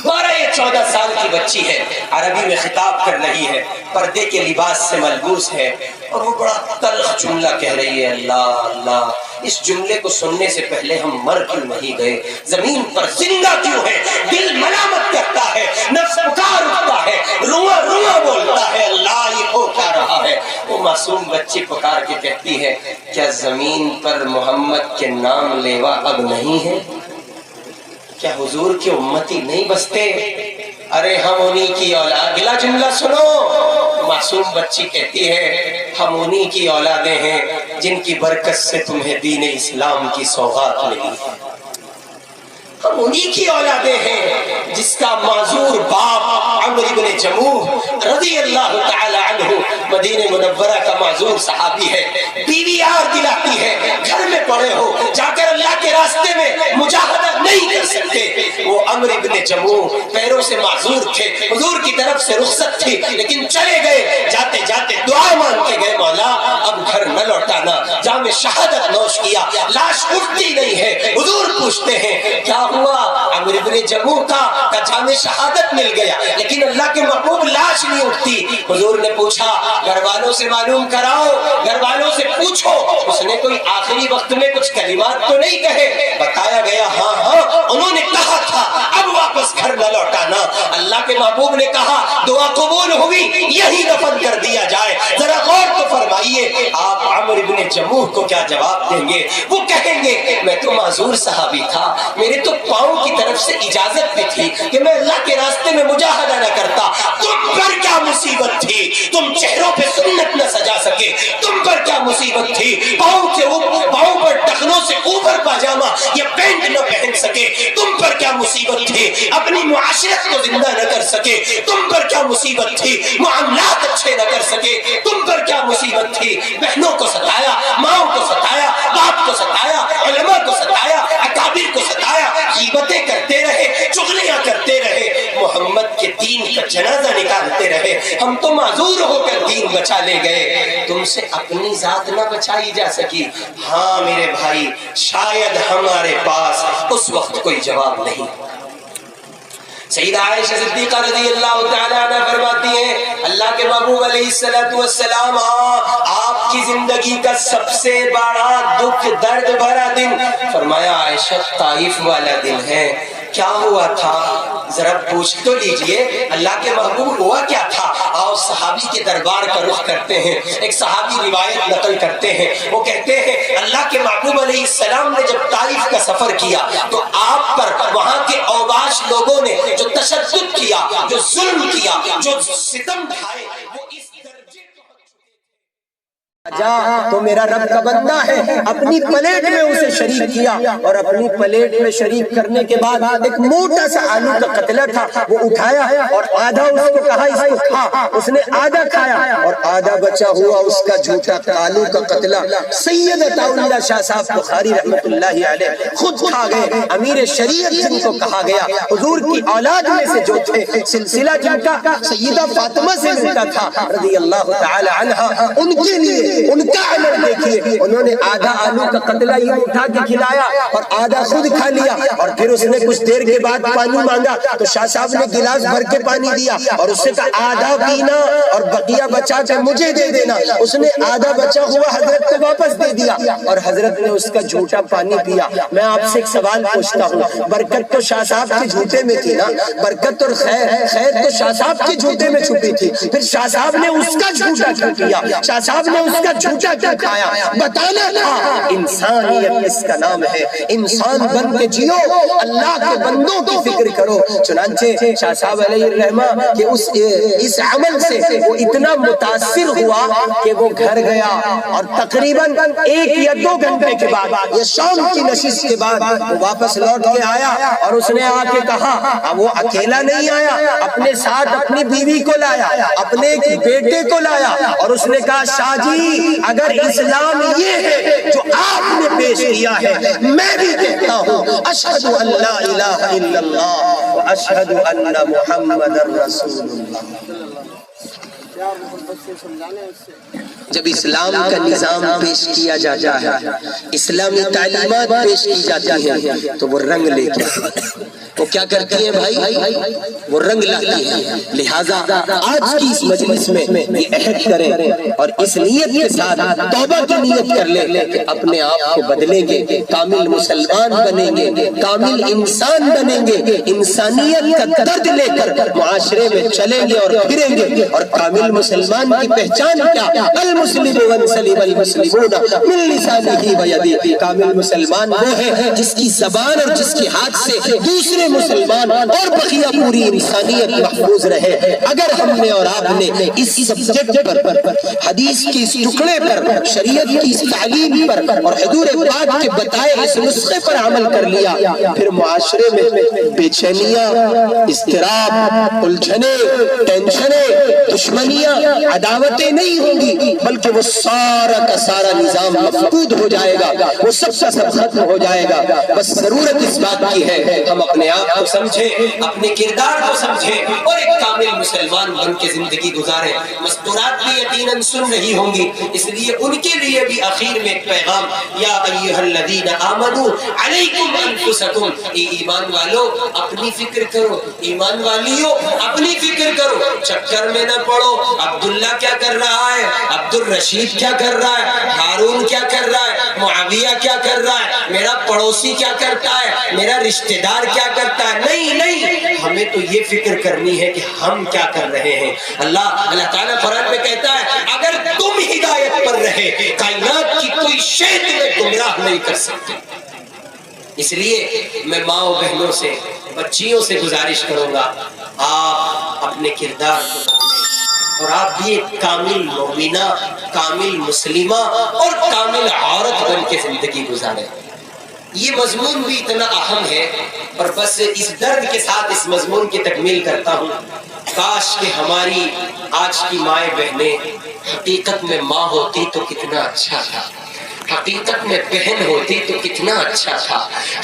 12-14 سال کی بچی ہے, عربی میں خطاب کر رہی ہے, پردے کے لباس سے ملبوس ہے, اور وہ بڑا تلخ جملہ کہہ رہی ہے, اللہ اللہ. اس جملے کو سننے سے پہلے ہم مر کیوں نہیں گئے, زمین پر زندہ کیوں ہے؟ دل ملامت کرتا ہے, نفس پکار اٹھتا ہے, رواں رواں بولتا ہے, اللہ یہ ہو کیا رہا ہے. وہ معصوم بچی پکار کے کہتی ہے, کیا زمین پر محمد کے نام لیوا اب نہیں ہے؟ کیا حضور کی امتی نہیں بستے؟ ارے ہم انہی کی اولاد. اگلا جملہ سنو, معصوم بچی کہتی ہے, ہم انہی کی اولادیں ہیں جن کی برکت سے تمہیں دین اسلام کی سوغات ملی ہے. ہم انہی کی اولادیں ہیں جس کا معذور باپ عمرو بن جموح رضی اللہ تعالی عنہ مدینہ منورہ کا معذور صحابی ہے. بیوی یار دلاتی ہے, گھر میں پڑے ہو, جا کر اللہ کے راستے میں مجاہدہ نہیں کر سکتے. وہ عمرو بن جموح پیروں سے معذور تھے, حضور کی طرف سے رخصت تھی, لیکن چلے گئے. جاتے جاتے دعا مانگ کے گئے, مولا اب گھر نہ لوٹانا. جام شہادت نوش کیا, لاش اٹھتی نہیں ہے. حضور پوچھتے ہیں کیا ہوا؟ عمرو بن جموح کا جام شہادت مل گیا, لیکن اللہ کے محبوب لاش نہیں اٹھتی. حضور نے پوچھا گھر والوں سے معلوم کراؤ, گھر والوں سے پوچھو اس نے کوئی آخری وقت میں کچھ کلمات تو نہیں کہے؟ بتایا گیا ہاں انہوں نے کہا تھا اب واپس گھر نہ لوٹانا. اللہ اللہ کے محبوب نے کہا دعا قبول ہوئی یہی دفن کر دیا جائے. ذرا غور تو فرمائیے آپ عمرو بن جموح کو کیا جواب دیں گے؟ وہ کہیں گے میں تو معذور صحابی تھا, میرے تو پاؤں کی طرف سے اجازت بھی تھی کہ میں اللہ کے راستے میں مجاہدہ نہ کرتا. تم پر کیا مصیبت تھی؟ تم چہروں پہ سنت نہ سجا سکے. تم پر کیا مصیبت تھی؟ پاؤں پر ٹخنوں سے اوپر پاجامہ یا پینٹ نہ پہن سکے. تم پر کیا مصیبت تھی؟ اپنی معاشرت کو زندہ نہ کر سکے. تم پر کیا مصیبت تھی؟ معاملات اچھے نہ کر سکے. تم پر کیا مصیبت تھی؟ بہنوں کو ستایا, ماؤں کو ستایا, باپ کو ستایا, علماء کو ستایا, اکابر کو ستایا, غیبتیں کرتے رہے, چغلیاں کرتے رہے, محمد کے دین کا جنازہ نکالتے رہے. ہم تو معذور ہو کر دین بچا لے گئے, تم سے اپنی ذات نہ بچائی جا سکی. ہاں میرے بھائی, شاید ہمارے پاس اس وقت کوئی جواب نہیں. سیدہ عائشہ صدیقہ رضی اللہ تعالیٰ عنہ فرماتی ہیں اللہ کے محبوب علیہ السلام آپ کی زندگی کا سب سے بڑا دکھ درد بھرا دن, فرمایا عائشہ طائف والا دن ہے. کیا ہوا تھا ذرا پوچھ تو لیجئے, اللہ کے محبوب ہوا کیا تھا؟ آؤ صحابی کے دربار کا رخ کرتے ہیں. ایک صحابی روایت نقل کرتے ہیں, وہ کہتے ہیں اللہ کے محبوب علیہ السلام نے جب طائف کا سفر کیا تو آپ پر وہاں کے اوباش لوگوں نے جو تشدد کیا, جو ظلم کیا, جو ستم ڈھائے, وہ اس درجے جا تو میرا رب کا بندہ ہے. اپنی پلیٹ میں اسے شریک کیا اور اپنی پلیٹ میں شریک کرنے کے بعد ایک موٹا سا آلو کا قطلہ تھا, وہ اٹھایا اور آدھا اس کو کہا اس کو کھا. اس نے آدھا کھایا اور آدھا بچا ہوا اس کا جھوٹا آلو کا قطلہ سید عطا اللہ شاہ صاحب بخاری رحمت اللہ علیہ خود کھا گئے. امیر شریعت جن کو کہا گیا, حضور کی اولاد میں سے جو تھے, سلسلہ جن کا سیدہ فاطمہ سے ملتا تھا رضی اللہ تعالی عنہا, ان کے لیے ان کا عمل دیکھیے, انہوں نے آدھا آلو کا قطلہ یہ اٹھا کے کھلایا اور آدھا خود کھا لیا. اور پھر اس نے کچھ دیر کے بعد پانی مانگا تو شاہ صاحب نے گلاس بھر کے پانی دیا اور اس سے کہا آدھا پینا اور بقیہ بچا کے مجھے دے دینا. اس نے آدھا بچا ہوا حضرت کو واپس دے دیا اور حضرت نے اس کا جھوٹا پانی پیا. میں آپ سے ایک سوال پوچھتا ہوں, برکت تو شاہ صاحب کے جھوٹے میں تھی نا, برکت اور خیر تو شاہ صاحب کے جھوٹے میں چھپی تھی, پھر شاہ صاحب نے اس کا جھوٹا کیوں پیا؟ شاہ صاحب نے اس کا جھوٹا کیا کھایا؟ بتانا تھا انسانیت اس کا نام ہے, انسان بن کے جیو, اللہ کے بندوں کی فکر کرو. چنانچہ شاہ صاحب علیہ الرحمہ کہ اس عمل سے وہ اتنا متاثر ہوا کہ وہ گھر گیا اور تقریباً 1 یا 2 گھنٹے کے بعد یا شام کی نشست کے بعد وہ واپس لوٹ کے آیا اور اس نے آ کے کہا, وہ اکیلا نہیں آیا, اپنے ساتھ اپنی بیوی کو لایا, اپنے ایک بیٹے کو لایا اور اس نے کہا شاہ جی اگر اسلام یہ ہے جو آپ نے پیش کیا ہے, میں بھی کہتا ہوں اشہد ان لا الہ الا اللہ و اشہد ان محمد رسول اللہ. جب اسلام کا نظام پیش کیا جاتا ہے, اسلامی تعلیمات پیش کی جاتی ہیں تو وہ رنگ لے کے وہ کیا کرتی ہیں بھائی, وہ رنگ لاتی ہیں. لہٰذا آج کی اس مجلس میں یہ عہد کریں اور اس نیت کے ساتھ توبہ کی نیت کر لیں کہ اپنے آپ کو بدلیں گے, کامل مسلمان بنیں گے, کامل انسان بنیں گے, انسانیت کا درد لے کر معاشرے میں چلیں گے اور پھریں گے. اور کامل مسلمان کی پہچان کیا؟ المسلم من سلم المسلمون من لسانه ويده. کامل مسلمان وہ ہے جس کی زبان اور جس کے ہاتھ سے دوسرے مسلمان اور بقیہ پوری انسانیت محفوظ رہے. اگر ہم نے اور آپ نے اس سبجیکٹ پر, حدیث کی اس ٹکڑے پر, شریعت کی اس تعلیم پر اور حضور پاک کے بتائے اس نسخے پر عمل کر لیا, پھر معاشرے میں بے چینیاں, اضطراب, الجھنے, ٹینشنیں, دشمنیاں, عداوتیں نہیں ہوں گی, بلکہ وہ سارا کا سارا نظام مفقود ہو جائے گا, وہ سب کا سب ختم ہو جائے گا. بس ضرورت اس بات کی ہے ہم اپنے آپ کو سمجھیں, اپنے کردار کو سمجھیں اور ایک کامل مسلمان بن کے زندگی گزاریں. مستورات بھی یقیناً سن رہی ہوں گی, اس لیے ان کے لیے بھی آخر میں ایک پیغام, یا ایھا الذین آمنوا علیکم انفسکم, ایمان والو اپنی فکر کرو, ایمان والیو اپنی فکر کرو, چکر میں نہ پڑو. عبداللہ کیا کر رہا ہے, عبد الرشید کیا کر رہا ہے, ہارون کیا کر رہا ہے, معاویہ کیا کر رہا ہے, میرا پڑوسی کیا کرتا ہے, میرا رشتہ دار کیا کرتا ہے, نہیں, ہمیں تو یہ فکر کرنی ہے کہ ہم کیا کر رہے ہیں۔ اللہ تعالیٰ قرآن میں کہتا ہے اگر تم ہدایت پر رہے کائنات کی کوئی شے تمہیں گمراہ نہیں کر سکتی۔ اس لیے میں ماں و بہنوں سے، بچیوں سے گزارش کروں گا، آپ اپنے کردار کو بدلیں اور آپ بھی ایک کامل مومنہ، کامل مسلمہ اور کامل عورت بن کے زندگی گزاریں۔ یہ مضمون بھی اتنا اہم ہے، اور بس اس درد کے ساتھ اس مضمون کی تکمیل کرتا ہوں، کاش کہ ہماری آج کی مائیں بہنیں حقیقت میں ماں ہوتی تو کتنا اچھا تھا، حقیقت میں بہن ہوتی تو کتنا اچھا تھا،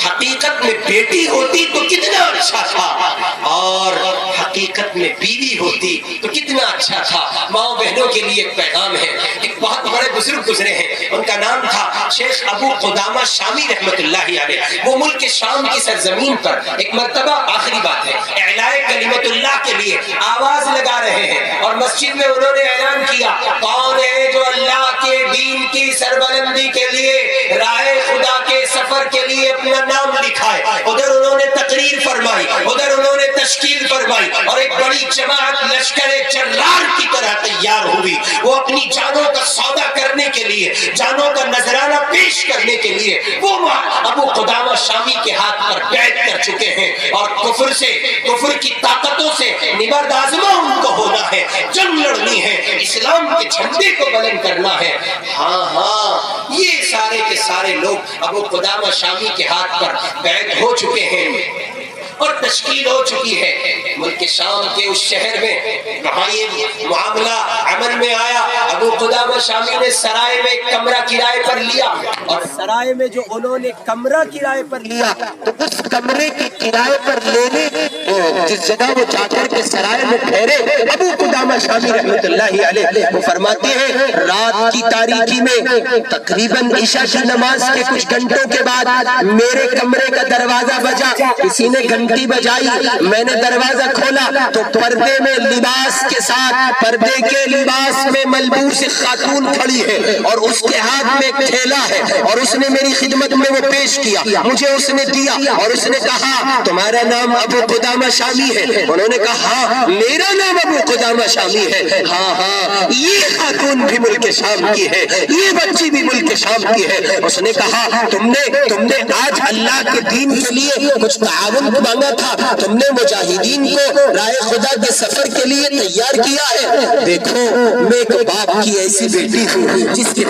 حقیقت میں بیٹی ہوتی تو کتنا اچھا تھا، اور حقیقت میں بیوی ہوتی تو کتنا اچھا تھا۔ ماں بہنوں کے لیے ایک پیغام ہے۔ ایک بہت بڑے بزرگ گزرے ہیں، ان کا نام تھا شیخ ابو قدامہ شامی رحمت اللہ علیہ۔ وہ ملک شام کی سرزمین پر ایک مرتبہ، آخری بات ہے، اعلاء کلمت اللہ کے لیے آواز لگا رہے ہیں، اور مسجد میں انہوں نے اعلان کیا، کون ہے جو اللہ کے دین کی سربلندی کے لیے راہ خدا کے سفر کے لیے اپنا نام لکھائے۔ ادھر انہوں نے تقریر فرمائی، ادھر انہوں نے تشکیل فرمائی، اور ایک بڑی جماعت لشکر جرار کی طرح تیار ہوئی۔ وہ اپنی جانوں کا سودا کرنے کے لیے، جانوں کا نذرانہ پیش کرنے کے لیے وہ ابو قدامہ شامی کے ہاتھ پر بیعت کر چکے ہیں، اور کفر سے، کفر کی طاقتوں سے نبرد آزما ان کو ہونا ہے، جنگ لڑنی ہے، اسلام کے جھنڈے کو بلند کرنا ہے۔ ہاں یہ سارے کے سارے لوگ ابو قدامہ شامی کے ہاتھ پر بیعت ہو چکے ہیں اور تشکیل ہو چکی ہے۔ ملک شام کے اس شہر میں وہاں یہ معاملہ عمل میں آیا۔ ابو قدامہ شامی نے سرائے میں ایک کمرہ کرائے پر لیا، اور سرائے میں جو انہوں نے کمرہ کرائے پر لیا تو اس کمرے کی کرائے پر لینے جس جگہ وہ جا کر کے سرائے میں ٹھہرے، ابو قدامہ شامی رحمت اللہ علیہ وہ فرماتے ہیں رات کی تاریکی میں تقریباً عشاء کی نماز کے کچھ گھنٹوں کے بعد میرے کمرے کا دروازہ بجا، کسی نے گھنٹی بجائی، میں نے دروازہ کھولا تو پردے میں لباس کے ساتھ، پردے کے لباس میں ملبوس خاتون کھڑی ہے، اور اس کے ہاتھ میں ایک تھیلا ہے، اور اس نے میری خدمت میں وہ پیش کیا، مجھے اس نے دیا، اور اس نے کہا تمہارا نام ابو قدامہ شامی ہے؟ انہوں نے کہا ہاں میرا نام ابو قدامہ شامی ہے۔ ہاں ہاں یہ خاتون بھی ملک شام کی ہے، یہ بچی بھی ملک شام کی ہے۔ اس نے کہا تم نے آج اللہ کے دین کے لیے کچھ تعاون مانگا تھا، تم نے مجاہدین کو راہ خدا کے سفر کے لیے تیار کیا ہے۔ دیکھو میں ایک باپ کی ایسی بیٹی ہوں جس کے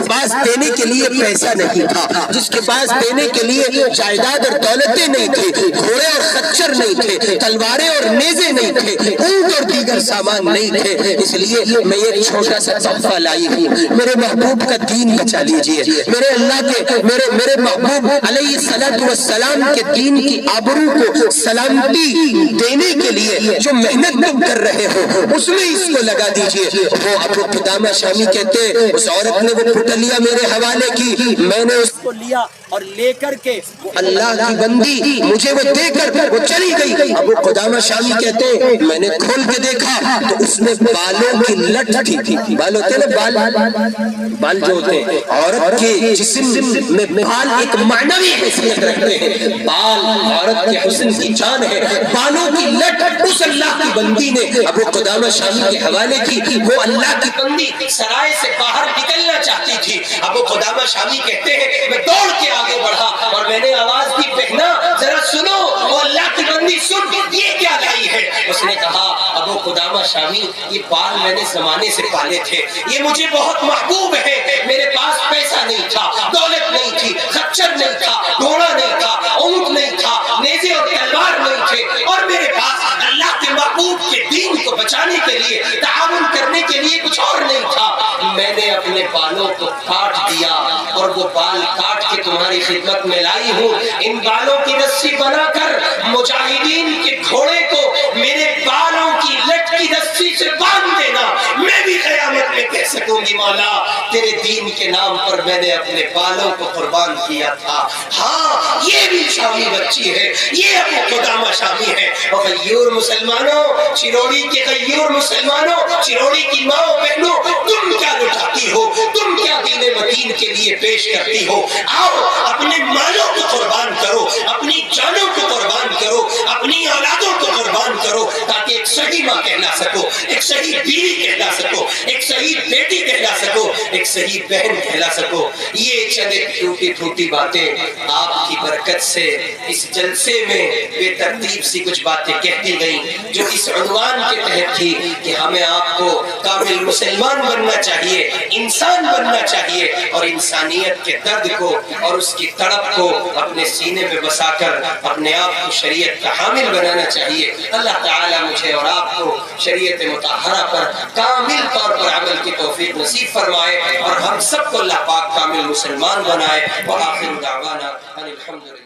پاس دینے کے لیے پیسہ نہیں تھا، جس کے پاس دینے کے لیے جائیداد اور دولتیں نہیں تھی، گھوڑے اور خچر نہیں تھے، تلواریں اور نیزے نہیں تھے، اونٹ اور دیگر سامان نہیں تھے، اس لیے میں یہ چھوٹا سا تحفہ لائی ہوں، میرے محبوب کا دین بچا لیجئے، میرے اللہ کے میرے محبوب علیہ السلام کے دین کی آبرو کو سلامتی دینے کے لیے جو محنت تم کر رہے ہو اس میں اس کو لگا دیجئے۔ وہ ابو قدامہ شامی کہتے اس عورت نے وہ پٹلیا میرے حوالے کی، میں نے اس کو لیا اور لے کر کے اللہ کی بندی مجھے وہ دے کر وہ چلی گئی۔ ابو قدامہ شامی کہتے میں نے کھول کے دیکھا تو اس میں بالوں کی لٹ تھی، بال ہوتے نا، بال جو ہوتے ہیں عورت کے جسم میں بال ایک معنوی حیثیت رکھتے ہیں، بال عورت کے حسن کی جان ہے، بالوں کی لٹ اس اللہ کی بندی نے ابو قدامہ شامی کے حوالے کی۔ وہ اللہ کی بندی سرائے سے باہر نکلنا چاہتی تھی، ابو قدامہ شامی کہتے ہیں میں دوڑ کے آگے بڑھا اور میں نے آواز دی بہنا ذرا سنو، وہ اللہ کی بندی سن یہ کیا لائی ہے؟ اس نے کہا ابو قدامہ شامی یہ بال میں نے زمانے سے پالے تھے، یہ مجھے بہت محبوب ہے، میرے پاس پیسہ نہیں تھا، دولت نہیں تھی، خچر نہیں تھا، گھوڑا نہیں تھا، اونٹ نہیں تھا، نیزے اور تلوار نہیں تھے، اور میرے پاس اللہ کے محبوب کے دین کو بچانے کے لیے تعاون کرنے کے لیے کچھ اور نہیں تھا۔ میں نے اپنے بالوں کو کاٹ دیا اور وہ بال کاٹ کے تمہاری خدمت میں لائی ہوں، ان بالوں کی رسی بنا کر مجاہدین کے گھوڑے کو میرے بالوں کی لٹ کی رسی سے باندھ دینا، میں بھی قیامت میں کہہ سکوں گی مولا تیرے دین کے نام پر میں نے اپنے بالوں کو قربان کیا تھا۔ ہاں یہ بھی شامی بچی ہے، یہ ابو قدامہ شامی ہے۔ اور غیور مسلمانوں، چروڑی کے غیور مسلمانوں، چروڑی کی ماں بہنوں، تم کیا لٹاتی ہو، تم کیا دین متین کے لیے پیش کرتی ہو. آؤ اپنے مالوں کو قربان کرو, اپنی جانوں کو قربان کرو, اپنی اولادوں کو قربان کرو, تاکہ ایک صحیح ماں کہلا سکو, ایک صحیح بیوی کہلا سکو, ایک صحیح بیٹی کہلا سکو, ایک صحیح بہن کہلا سکو. یہ چند ٹوٹی پھوٹی باتیں آپ کی برکت سے اس جلسے میں بے ترتیب سی کچھ باتیں کہتی گئیں جو اس عنوان کے تحت تھی کہ ہمیں آپ کو کامل مسلمان بننا چاہیے, انسان بننا چاہیے, اور انسانیت کے درد کو اور اس کی تڑپ کو اپنے سینے میں بسا کر اپنے آپ کو شریعت کا حامل بنانا چاہیے. اللہ تعالیٰ مجھے اور آپ کو شریعت مطہرہ پر کامل طور پر عمل کی توفیق نصیب فرمائے, اور ہم سب کو اللہ پاک کامل مسلمان بنائے. وآخر دعوانا ان الحمدللہ.